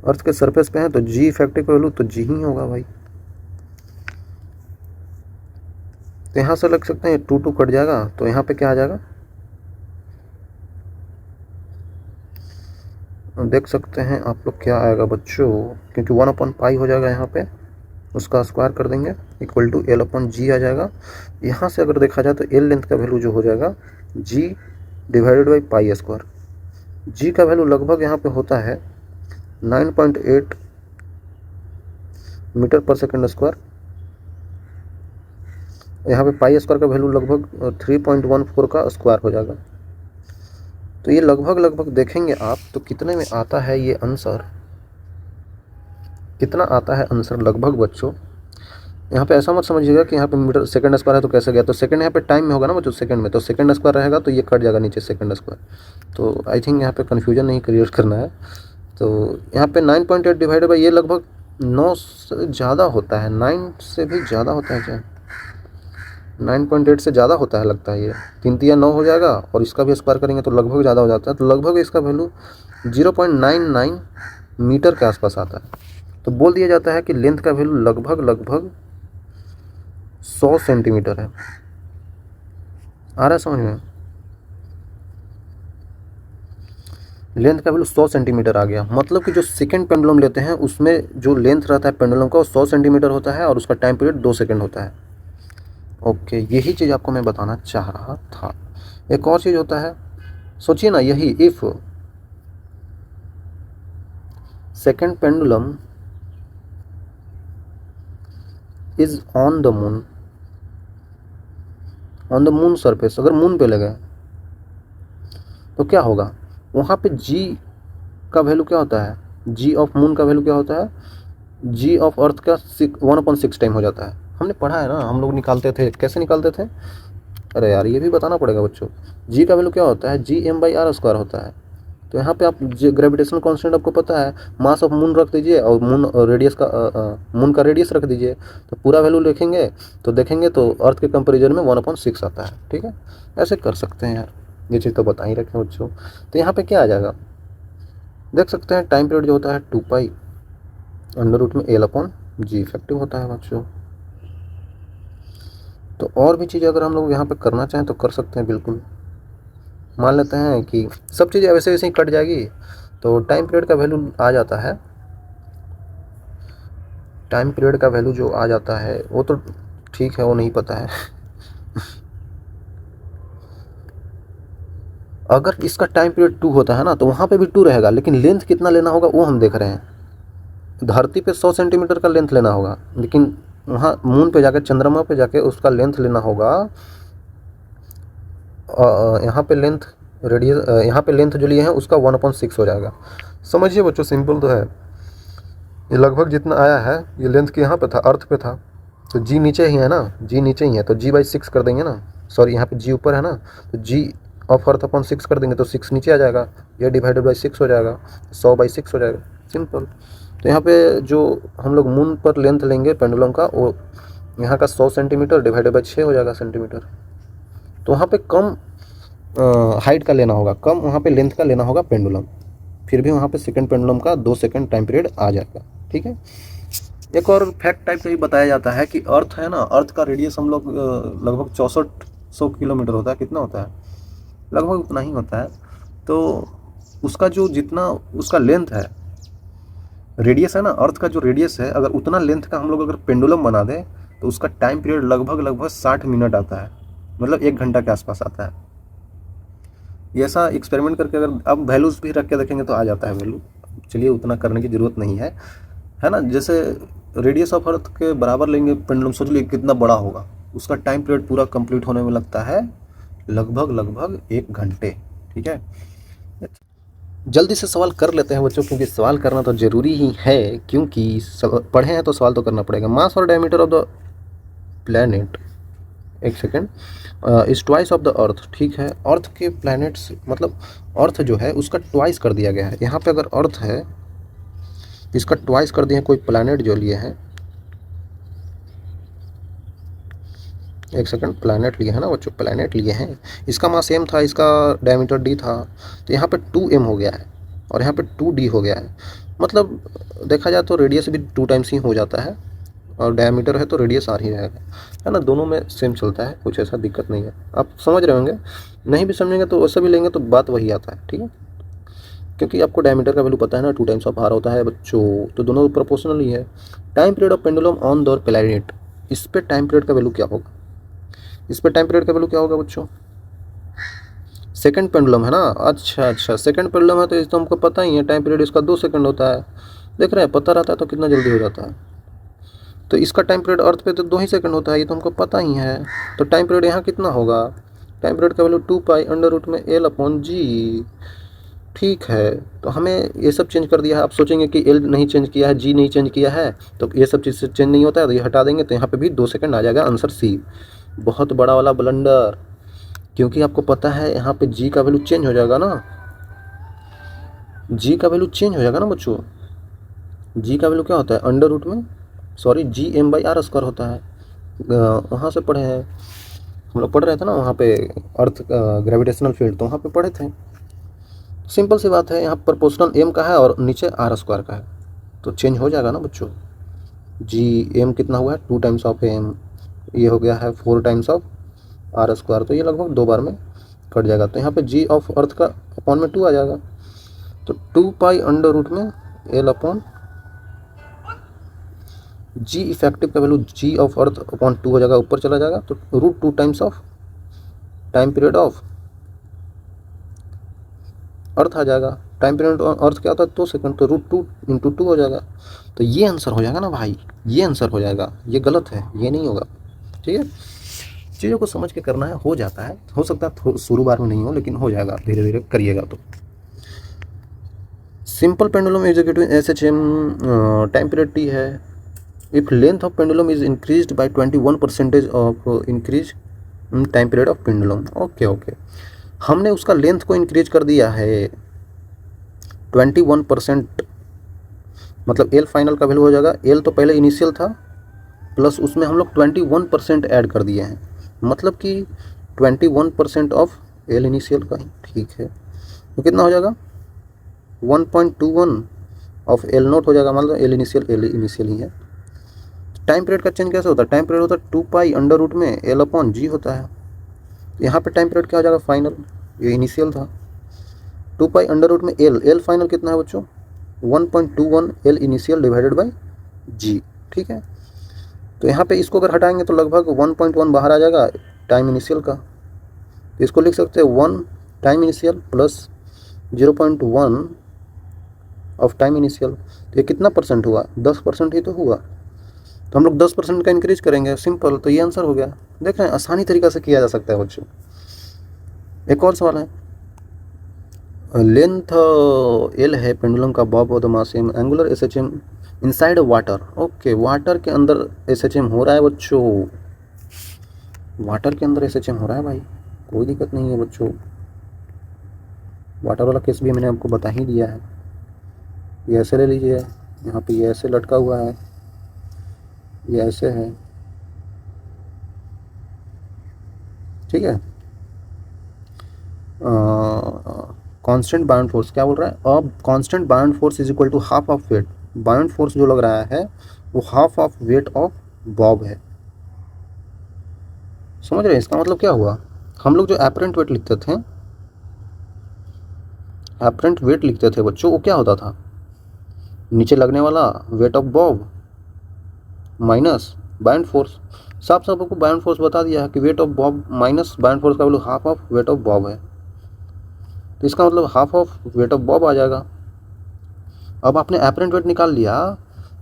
अर्थ के सरफेस पे हैं, तो जी इफेक्टिव का वैल्यू तो जी ही होगा भाई। तो यहाँ से लग सकते हैं 2 2 कट जाएगा, तो यहाँ पे क्या आ जाएगा, देख सकते हैं आप लोग क्या आएगा बच्चों, क्योंकि 1 अपॉन पाई हो जाएगा यहाँ पे, उसका स्क्वायर कर देंगे इक्वल टू एल अपॉन जी आ जाएगा। यहाँ से अगर देखा जाए तो एल लेंथ का वैल्यू जो हो जाएगा जी डिवाइडेड बाई पाई स्क्वायर। जी का वैल्यू लगभग यहाँ पे होता है 9.8 मीटर पर सेकेंड स्क्वायर, यहाँ पे पाई स्क्वायर का वैल्यू लगभग 3.14 का स्क्वायर हो जाएगा। तो ये लगभग देखेंगे आप तो कितने में आता है ये आंसर, कितना आता है आंसर लगभग बच्चों। यहाँ पे ऐसा मत समझिएगा कि यहाँ पे मीटर सेकंड स्क्वायर है तो कैसे गया, तो सेकंड यहाँ पे टाइम में होगा ना बच्चों, सेकंड में, तो सेकंड स्क्वायर रहेगा तो ये कट जाएगा नीचे सेकंड स्क्वायर। तो आई थिंक यहाँ पे कन्फ्यूजन नहीं क्रिएट करना है। तो यहाँ पे 9.8 डिवाइडेड बाई ये लगभग 9 से ज़्यादा होता है, 9 से भी ज़्यादा होता है क्या, 9.8 से ज़्यादा होता है लगता है, ये 3 3 9 हो जाएगा, और इसका भी स्क्वायर करेंगे तो लगभग ज़्यादा हो जाता है, तो लगभग इसका वैल्यू 0.99 मीटर के आसपास आता है। तो बोल दिया जाता है कि लेंथ का वैल्यू लगभग 100 सेंटीमीटर है। आ रहा है समझ में, लेंथ का वैल्यू 100 सेंटीमीटर आ गया, मतलब कि जो सेकंड पेंडुलम लेते हैं उसमें जो लेंथ रहता है पेंडुलम का वो 100 सेंटीमीटर होता है और उसका टाइम पीरियड 2 सेकंड होता है। ओके, यही चीज़ आपको मैं बताना चाह रहा था। एक और चीज़ होता है, सोचिए ना, यही if second pendulum is on the moon, on the moon surface, अगर मून पे लगे तो क्या होगा, वहाँ पे जी का वैल्यू क्या होता है, जी ऑफ मून का वैल्यू क्या होता है, जी ऑफ अर्थ का 1/6 टाइम हो जाता है। हमने पढ़ा है ना, हम लोग निकालते थे, कैसे निकालते थे, अरे यार ये भी बताना पड़ेगा बच्चों। जी का वैल्यू क्या होता है, g m by r square होता है। तो यहाँ पे आप ग्रेविटेशनल कांस्टेंट आपको पता है, मास ऑफ मून रख दीजिए और मून रेडियस का मून का रेडियस रख दीजिए, तो पूरा वैल्यू लिखेंगे तो देखेंगे तो अर्थ के कंपेरिजन में 1/6 आता है, ठीक है। ऐसे कर सकते हैं यार, ये चीज़ तो बता ही रखें बच्चों। तो यहाँ पे क्या आ जाएगा, देख सकते हैं टाइम पीरियड जो होता है 2 पाई अंडर रूट में एल अपॉन जी इफेक्टिव होता है बच्चों। तो और भी चीज़ अगर हम लोग यहाँ पे करना चाहें तो कर सकते हैं बिल्कुल। मान लेते हैं कि सब चीज़ें वैसे वैसे ही कट जाएगी, तो टाइम पीरियड का वैल्यू आ जाता है, टाइम पीरियड का वैल्यू जो आ जाता है वो तो ठीक है, वो नहीं पता है अगर इसका टाइम पीरियड 2 होता है ना तो वहाँ पे भी 2 रहेगा, लेकिन लेंथ कितना लेना होगा वो हम देख रहे हैं। धरती पे 100 सेंटीमीटर का लेंथ लेना होगा, लेकिन वहाँ मून पे जाके, चंद्रमा पे जाके उसका लेंथ लेना होगा, यहाँ पे लेंथ रेडियस, यहाँ पे लेंथ जो लिए हैं उसका 1/6 हो जाएगा। समझिए बच्चों, सिंपल तो है, ये लगभग जितना आया है ये लेंथ के यहाँ पे था, अर्थ पे था, तो जी नीचे ही है ना, जी नीचे ही है तो g/6 कर देंगे ना, सॉरी यहाँ पे जी ऊपर है ना, तो जी ऑफ अर्थ अपॉन 6 कर देंगे तो 6 नीचे आ जाएगा, ये डिवाइडेड बाई 6 हो जाएगा, 100/6 हो जाएगा, सिंपल। तो यहाँ पे जो हम लोग मून पर लेंथ लेंगे पेंडुलम का वो यहाँ का 100 सेंटीमीटर डिवाइडेड बाई 6 हो जाएगा सेंटीमीटर। तो वहाँ पे कम हाइट का लेना होगा, कम वहाँ पे लेंथ का लेना होगा पेंडुलम, फिर भी वहाँ पे सेकंड पेंडुलम का 2 सेकंड टाइम पीरियड आ जाएगा। ठीक है। एक और फैक्ट टाइप का भी बताया जाता है कि अर्थ है ना, अर्थ का रेडियस हम लोग लगभग 6400 किलोमीटर होता है। कितना होता है? लगभग उतना ही होता है। तो उसका जो जितना उसका लेंथ है, रेडियस है ना, अर्थ का जो रेडियस है, अगर उतना लेंथ का हम लोग अगर पेंडुलम बना दें तो उसका टाइम पीरियड लगभग 60 मिनट आता है, मतलब 1 घंटा के आसपास आता है। ये ऐसा एक्सपेरिमेंट करके अगर अब वैल्यूज़ भी रख के देखेंगे तो आ जाता है वैल्यू। चलिए, उतना करने की ज़रूरत नहीं है ना। जैसे रेडियस ऑफ अर्थ के बराबर लेंगे पेंडुलम, सोच लीजिए कितना बड़ा होगा। उसका टाइम पीरियड पूरा कंप्लीट होने में लगता है लगभग 1 घंटे। ठीक है। जल्दी से सवाल कर लेते हैं बच्चों, क्योंकि सवाल करना तो ज़रूरी ही है, क्योंकि पढ़े हैं तो सवाल तो करना पड़ेगा। मास और डायमीटर ऑफ द प्लैनेट, एक second, is twice of the earth. ठीक है। अर्थ के प्लैनेट्स मतलब अर्थ जो है उसका ट्वाइस कर दिया गया है। यहाँ पे अगर अर्थ है इसका ट्वाइस कर दिए हैं कोई प्लैनेट जो लिए हैं। एक सेकंड, प्लैनेट लिए हैं ना बच्चों, प्लैनेट लिए हैं। इसका मास m था, इसका डायमीटर d था, तो यहाँ पे 2m हो गया है और यहाँ पे 2d हो गया है। मतलब देखा जाए तो रेडियस भी 2 टाइम्स ही हो जाता है, और डायमीटर है तो रेडियस r ही रहेगा, है ना। दोनों में सेम चलता है, कुछ ऐसा दिक्कत नहीं है। आप समझ रहे होंगे, नहीं भी समझेंगे तो वैसे भी लेंगे तो बात वही आता है। ठीक है। क्योंकि आपको डायमीटर का वैल्यू पता है ना, 2 टाइम्स ऑफ r होता है बच्चों, तो दोनों प्रोपोर्शनल ही है। Time period of pendulum on the planet, इस पे टाइम पीरियड का वैल्यू क्या होगा? इस पे टाइम पीरियड का वैल्यू क्या होगा बच्चों? सेकंड पेंडुलम है ना। अच्छा, सेकंड पेंडुलम है तो इस तो हमको पता ही है, टाइम पीरियड इसका 2 सेकंड होता है। देख रहे हैं, पता रहता है तो कितना जल्दी हो जाता है। तो इसका टाइम पीरियड अर्थ पे तो 2 ही सेकंड होता है, ये तो हमको पता ही है। तो टाइम पीरियड यहाँ कितना होगा? टाइम पीरियड का वैल्यू 2 पाई अंडर रूट में L/G। ठीक है। तो हमें ये सब चेंज कर दिया है। आप सोचेंगे कि L नहीं चेंज किया है, G नहीं चेंज किया है, तो ये सब चीज़ से चेंज नहीं होता है, तो ये हटा देंगे तो यहाँ पे भी 2 सेकंड आ जाएगा। Answer C। बहुत बड़ा वाला ब्लंडर, क्योंकि आपको पता है यहाँ पे G का वैल्यू चेंज हो जाएगा ना, G का वैल्यू चेंज हो जाएगा ना बच्चों। G का वैल्यू क्या होता है? अंडर रूट में, सॉरी, Gm/r² होता है। वहाँ से पढ़े हैं हम लोग, पढ़ रहे थे ना वहाँ पे अर्थ ग्रेविटेशनल फील्ड, तो वहाँ पे पढ़े थे। सिंपल सी बात है, यहाँ प्रोपोर्शनल m का है और नीचे r² का है, तो चेंज हो जाएगा ना बच्चों। Gm कितना हुआ है? 2 टाइम्स ऑफ m, ये हो गया है 4 टाइम्स ऑफ r², तो ये लगभग 2 बार में कट जाएगा। तो यहाँ पे G ऑफ अर्थ का अपॉन में 2 आ जाएगा, तो 2 पाई अंडर रूट में L/G इफेक्टिव का value G of earth upon 2 हो जाएगा, ऊपर चला जाएगा, तो √2 times of time period of earth आ जाएगा। टाइम पीरियड अर्थ क्या होता है? 2 सेकंड, तो √2 × 2 हो जाएगा। तो ये आंसर हो जाएगा ना भाई, ये आंसर हो जाएगा। ये गलत है, ये नहीं होगा। ठीक है। चीज़ों को समझ के करना है, हो जाता है। हो सकता है शुरू बार में नहीं हो, लेकिन हो जाएगा, धीरे धीरे करिएगा तो। Simple pendulum executive SHM, time period T है। If length of pendulum is increased by 21% of increase time period of pendulum. Okay, हमने उसका लेंथ को इंक्रीज कर दिया है 21%, मतलब L फाइनल का वैल्यू हो जाएगा, L तो पहले इनिशियल था, प्लस उसमें हम लोग 21% ऐड कर दिए हैं, मतलब कि 21% ऑफ L इनिशियल का ही। ठीक है। तो कितना हो जाएगा? 1.21 ऑफ L0 हो जाएगा, मतलब L इनिशियल ही है। टाइम पीरियड का चेंज कैसे होता है? टाइम पीरियड होता है 2 पाई अंडर रूट में L/G होता है। यहाँ पे टाइम पीरियड क्या हो जाएगा? फाइनल, ये इनिशियल था, 2 पाई अंडर रूट में L फाइनल कितना है बच्चों? 1.21 L initial divided by G। ठीक है। तो यहाँ पे इसको अगर हटाएंगे तो लगभग 1.1 बाहर आ जाएगा टाइम इनिशियल का। तो इसको लिख सकते हैं 1 time initial plus 0.1 of time initial. तो ये कितना परसेंट हुआ? 10% ही तो हुआ, तो हम लोग 10% का इंक्रीज करेंगे, सिंपल। तो ये आंसर हो गया। देख रहे हैं, आसानी तरीका से किया जा सकता है बच्चों। एक और सवाल है, लेंथ L है पेंडुलम का, Bob of the mass m, angular SHM inside water. Okay, water के अंदर SHM हो रहा है बच्चों, वाटर के अंदर SHM हो रहा है भाई, कोई दिक्कत नहीं है बच्चों। वाटर वाला केस भी मैंने आपको बता ही दिया है। ये ऐसे ले लीजिए, यहाँ पे ये ऐसे लटका हुआ है, ये ऐसे है, ठीक है। कांस्टेंट बाउंड फोर्स क्या बोल रहा है, अब constant bound force is equal to half of weight. Bound force जो लग रहा है वो half of weight of bob है। समझ रहे हैं इसका मतलब क्या हुआ, हम लोग जो एपरेंट वेट लिखते थे, एपरेंट वेट लिखते थे बच्चों, वो क्या होता था, नीचे लगने वाला weight of bob minus bound force. साफ साफ आपको बाउंड फोर्स बता दिया है कि weight of bob minus bound force का value half of weight of bob है, तो इसका मतलब half of weight of bob आ जाएगा। अब आपने एपरेंट वेट निकाल लिया,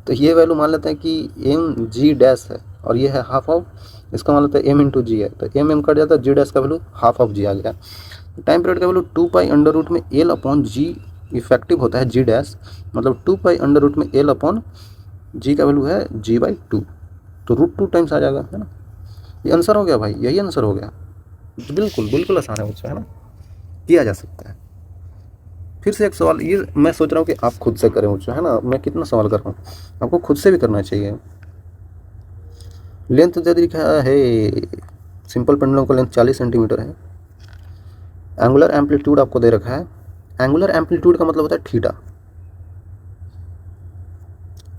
तो ये वैल्यू मान लेते हैं कि एम जी डैश है और ये है हाफ ऑफ, इसका मान लेते हैं एम इंटू जी है, तो एम एम कट जाता है, जी डैश का वैल्यू हाफ ऑफ जी आ गया। टाइम पीरियड का वैल्यू 2 पाई अंडर रूट में एल अपॉन जी इफेक्टिव होता है जी डैश, मतलब 2 पाई अंडर रूट में एल अपॉन जी का वैल्यू है जी बाई 2, तो √2 टाइम्स आ जाएगा, है ना। ये आंसर हो गया भाई, यही आंसर हो गया। बिल्कुल बिल्कुल आसान है मुझसे, है ना, किया जा सकता है। फिर से एक सवाल, ये मैं सोच रहा हूँ कि आप खुद से करें मुझसे, है ना, मैं कितना सवाल कर रहा हूँ, आपको खुद से भी करना चाहिए। लेंथ दे दिखा है, सिंपल पेंडुलम का लेंथ 40 सेंटीमीटर है। एंगुलर एम्पलीट्यूड आपको दे रखा है, एंगुलर एम्पलीट्यूड का मतलब होता है थीटा,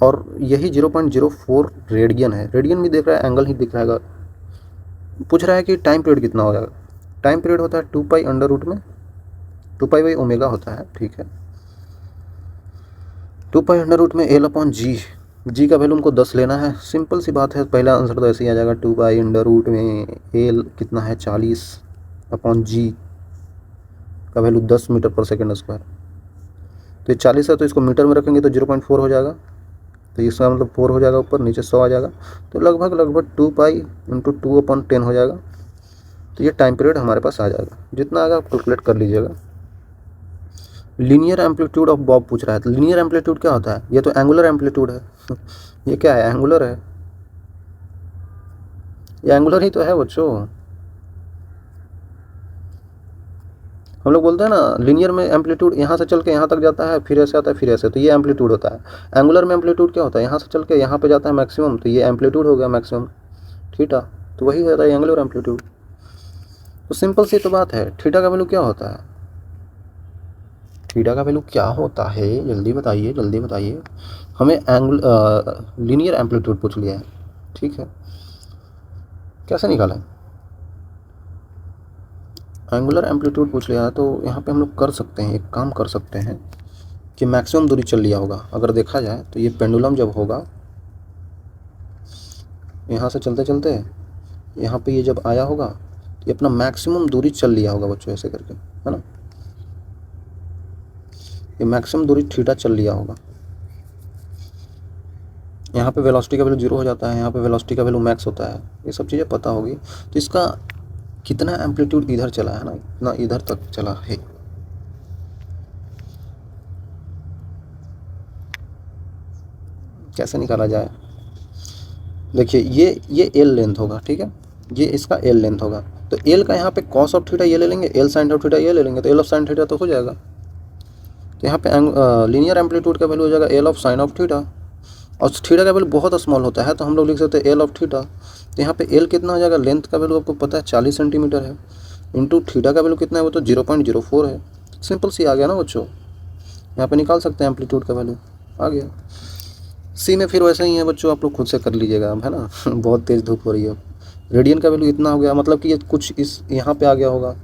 और यही 0.04 रेडियन है, रेडियन भी देख रहा है, एंगल ही दिख रहा है। पूछ रहा है कि टाइम पीरियड कितना हो जाएगा, टाइम पीरियड होता है 2 पाई अंडर रूट में 2 पाई बाई ओमेगा होता है, ठीक है। 2 पाई अंडर रूट में एल अपॉन जी, जी का वैल्यू हमको 10 लेना है, सिंपल सी बात है, पहला आंसर तो ऐसे ही आ जाएगा, 2 पाई अंडर रूट में एल कितना है 40 अपॉन जी का वैल्यू 10 मीटर पर सेकेंड स्क्वायर, तो ये 40 है, तो इसको मीटर में रखेंगे तो 0.4 हो जाएगा, तो इसका मतलब 4 हो जाएगा, ऊपर नीचे 100 आ जाएगा, तो लगभग 2 पाई इंटू 2/10 हो जाएगा, तो ये टाइम पीरियड हमारे पास आ जाएगा। जितना आएगा आप कैलकुलेट कर लीजिएगा। लीनियर एम्पलीट्यूड ऑफ बॉब पूछ रहा है, तो लीनियर एम्पलीट्यूड क्या होता है, ये तो एंगुलर एम्पलीट्यूड है ये क्या है, एंगुलर है, ये एंगुलर ही तो है बच्चों। हम लोग बोलते हैं ना लीनियर में एम्पलीट्यूड यहाँ से चल के यहाँ तक जाता है, फिर ऐसे आता है, फिर ऐसे, तो ये एम्पलीट्यूड होता है। एंगुलर में एम्पलीट्यूड क्या होता है, यहाँ से चल के यहाँ पे जाता है मैक्सिमम, तो ये एम्पलीट्यूड हो गया मैक्सिमम थीटा, तो वही होता है एंगुलर एम्पलीट्यूड। तो सिंपल सी तो बात है, थीटा का वैल्यू क्या होता है, थीटा का वैल्यू क्या होता है, जल्दी बताइए जल्दी बताइए। हमें लीनियर एम्पलीट्यूड पूछ लिया है, ठीक है, कैसे निकाला है, एंगुलर एम्पलीट्यूड पूछ लिया है, तो यहाँ पे हम लोग कर सकते हैं, एक काम कर सकते हैं कि मैक्सिमम दूरी चल लिया होगा। अगर देखा जाए तो ये पेंडुलम जब होगा, यहाँ से चलते चलते यहाँ पे ये जब आया होगा, तो ये अपना मैक्सिमम दूरी चल लिया होगा बच्चों, ऐसे करके, है ना, ये मैक्सिमम दूरी थीटा चल लिया होगा। यहाँ पे वेलोसिटी का वैल्यू 0 हो जाता है, यहाँ पे वेलोसिटी का वैल्यू मैक्स होता है, ये सब चीज़ें पता होगी। तो इसका कितना एम्पलीट्यूड इधर चला है ना, इतना इधर तक चला है, कैसे निकाला जाए। देखिए ये एल लेंथ होगा, ठीक है, ये इसका एल लेंथ होगा, तो एल का यहाँ पे कॉस ऑफ थीटा ये ले लेंगे, एल साइन ऑफ थीटा ये ले लेंगे, तो एल ऑफ साइन थीटा तो हो जाएगा। तो यहाँ पे लीनियर एम्पलीट्यूड का वैल्यू हो जाएगा L of sine of theta, और थीटा का वैल्यू बहुत स्मॉल होता है, तो हम लोग लिख सकते हैं एल ऑफ थीटा। तो यहाँ पे एल कितना हो जाएगा, लेंथ का वैल्यू आपको पता है 40 सेंटीमीटर है, इंटू थीटा का वैल्यू कितना है, वो तो 0.04 है। सिंपल सी आ गया ना बच्चों, यहाँ पे निकाल सकते हैं एम्पलीट्यूड का वैल्यू, आ गया। सी में फिर वैसे ही है बच्चों, आप लोग खुद से कर लीजिएगा, है ना बहुत तेज़ धूप हो रही है। रेडियन का वैल्यू इतना हो गया, मतलब कि ये कुछ इस यहाँ पे आ गया होगा,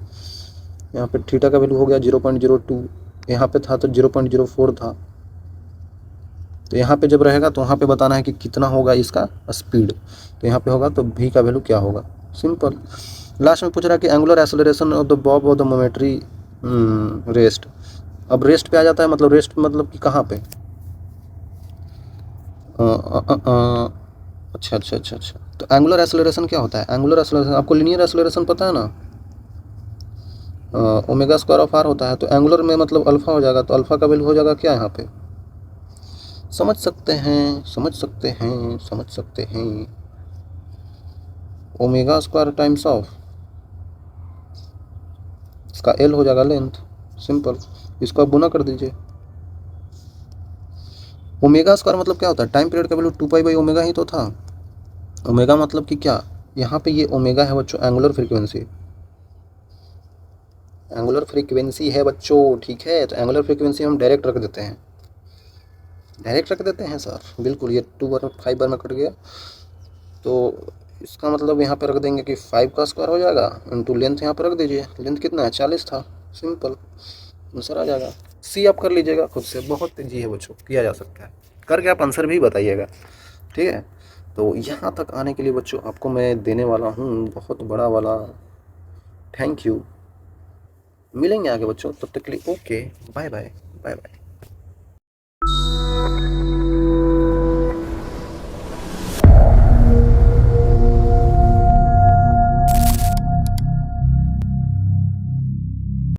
यहाँ पे थीटा का वैल्यू हो गया 0.02, यहाँ पे था तो 0.04 था, तो यहाँ पे जब रहेगा तो वहाँ पे बताना है कि कितना होगा इसका स्पीड, तो यहाँ पे होगा तो v का वैल्यू क्या होगा, सिंपल। लास्ट में पूछ रहा है कि angular acceleration of the Bob of the momentary rest. अब रेस्ट पे आ जाता है, मतलब रेस्ट मतलब कि कहाँ पे, अच्छा अच्छा अच्छा अच्छा, तो एंगुलर एक्सेलरेशन क्या होता है, एंगुलर एक्सेलरेशन आपको लीनियर एक्सेलरेशन पता है ना, ओमेगा स्क्वायर ऑफ आर होता है, तो एंगुलर में मतलब अल्फा हो जाएगा, तो अल्फा का वैल्यू हो जाएगा क्या यहाँ पे, समझ सकते हैं समझ सकते हैं समझ सकते हैं, ओमेगा स्क्वायर टाइम्स ऑफ इसका एल हो जाएगा लेंथ, सिंपल, इसको आप गुना कर दीजिए। ओमेगा स्क्वायर मतलब क्या होता है, टाइम पीरियड का वैल्यू 2 पाई बाई ओमेगा ही तो था। ओमेगा मतलब कि क्या, यहाँ पे ये ओमेगा है बच्चों एंगुलर फ्रीक्वेंसी, एंगुलर फ्रीक्वेंसी है बच्चों, ठीक है, तो एंगुलर फ्रीक्वेंसी हम डायरेक्ट रख देते हैं, डायरेक्ट रख देते हैं सर, बिल्कुल। ये 2 बार 5 बार में कट गया, तो इसका मतलब यहाँ पे रख देंगे कि 5 का स्क्वायर हो जाएगा इंटू लेंथ, यहाँ पर रख दीजिए, लेंथ कितना है 40 था, सिंपल आंसर आ जाएगा। सी आप कर लीजिएगा खुद से, बहुत ईजी है बच्चों, किया जा सकता है, करके आप आंसर भी बताइएगा, ठीक है। तो यहाँ तक आने के लिए बच्चों आपको मैं देने वाला हूँ बहुत बड़ा वाला थैंक यू। मिलेंगे आगे बच्चों, तब तक के लिए okay, bye bye, bye bye.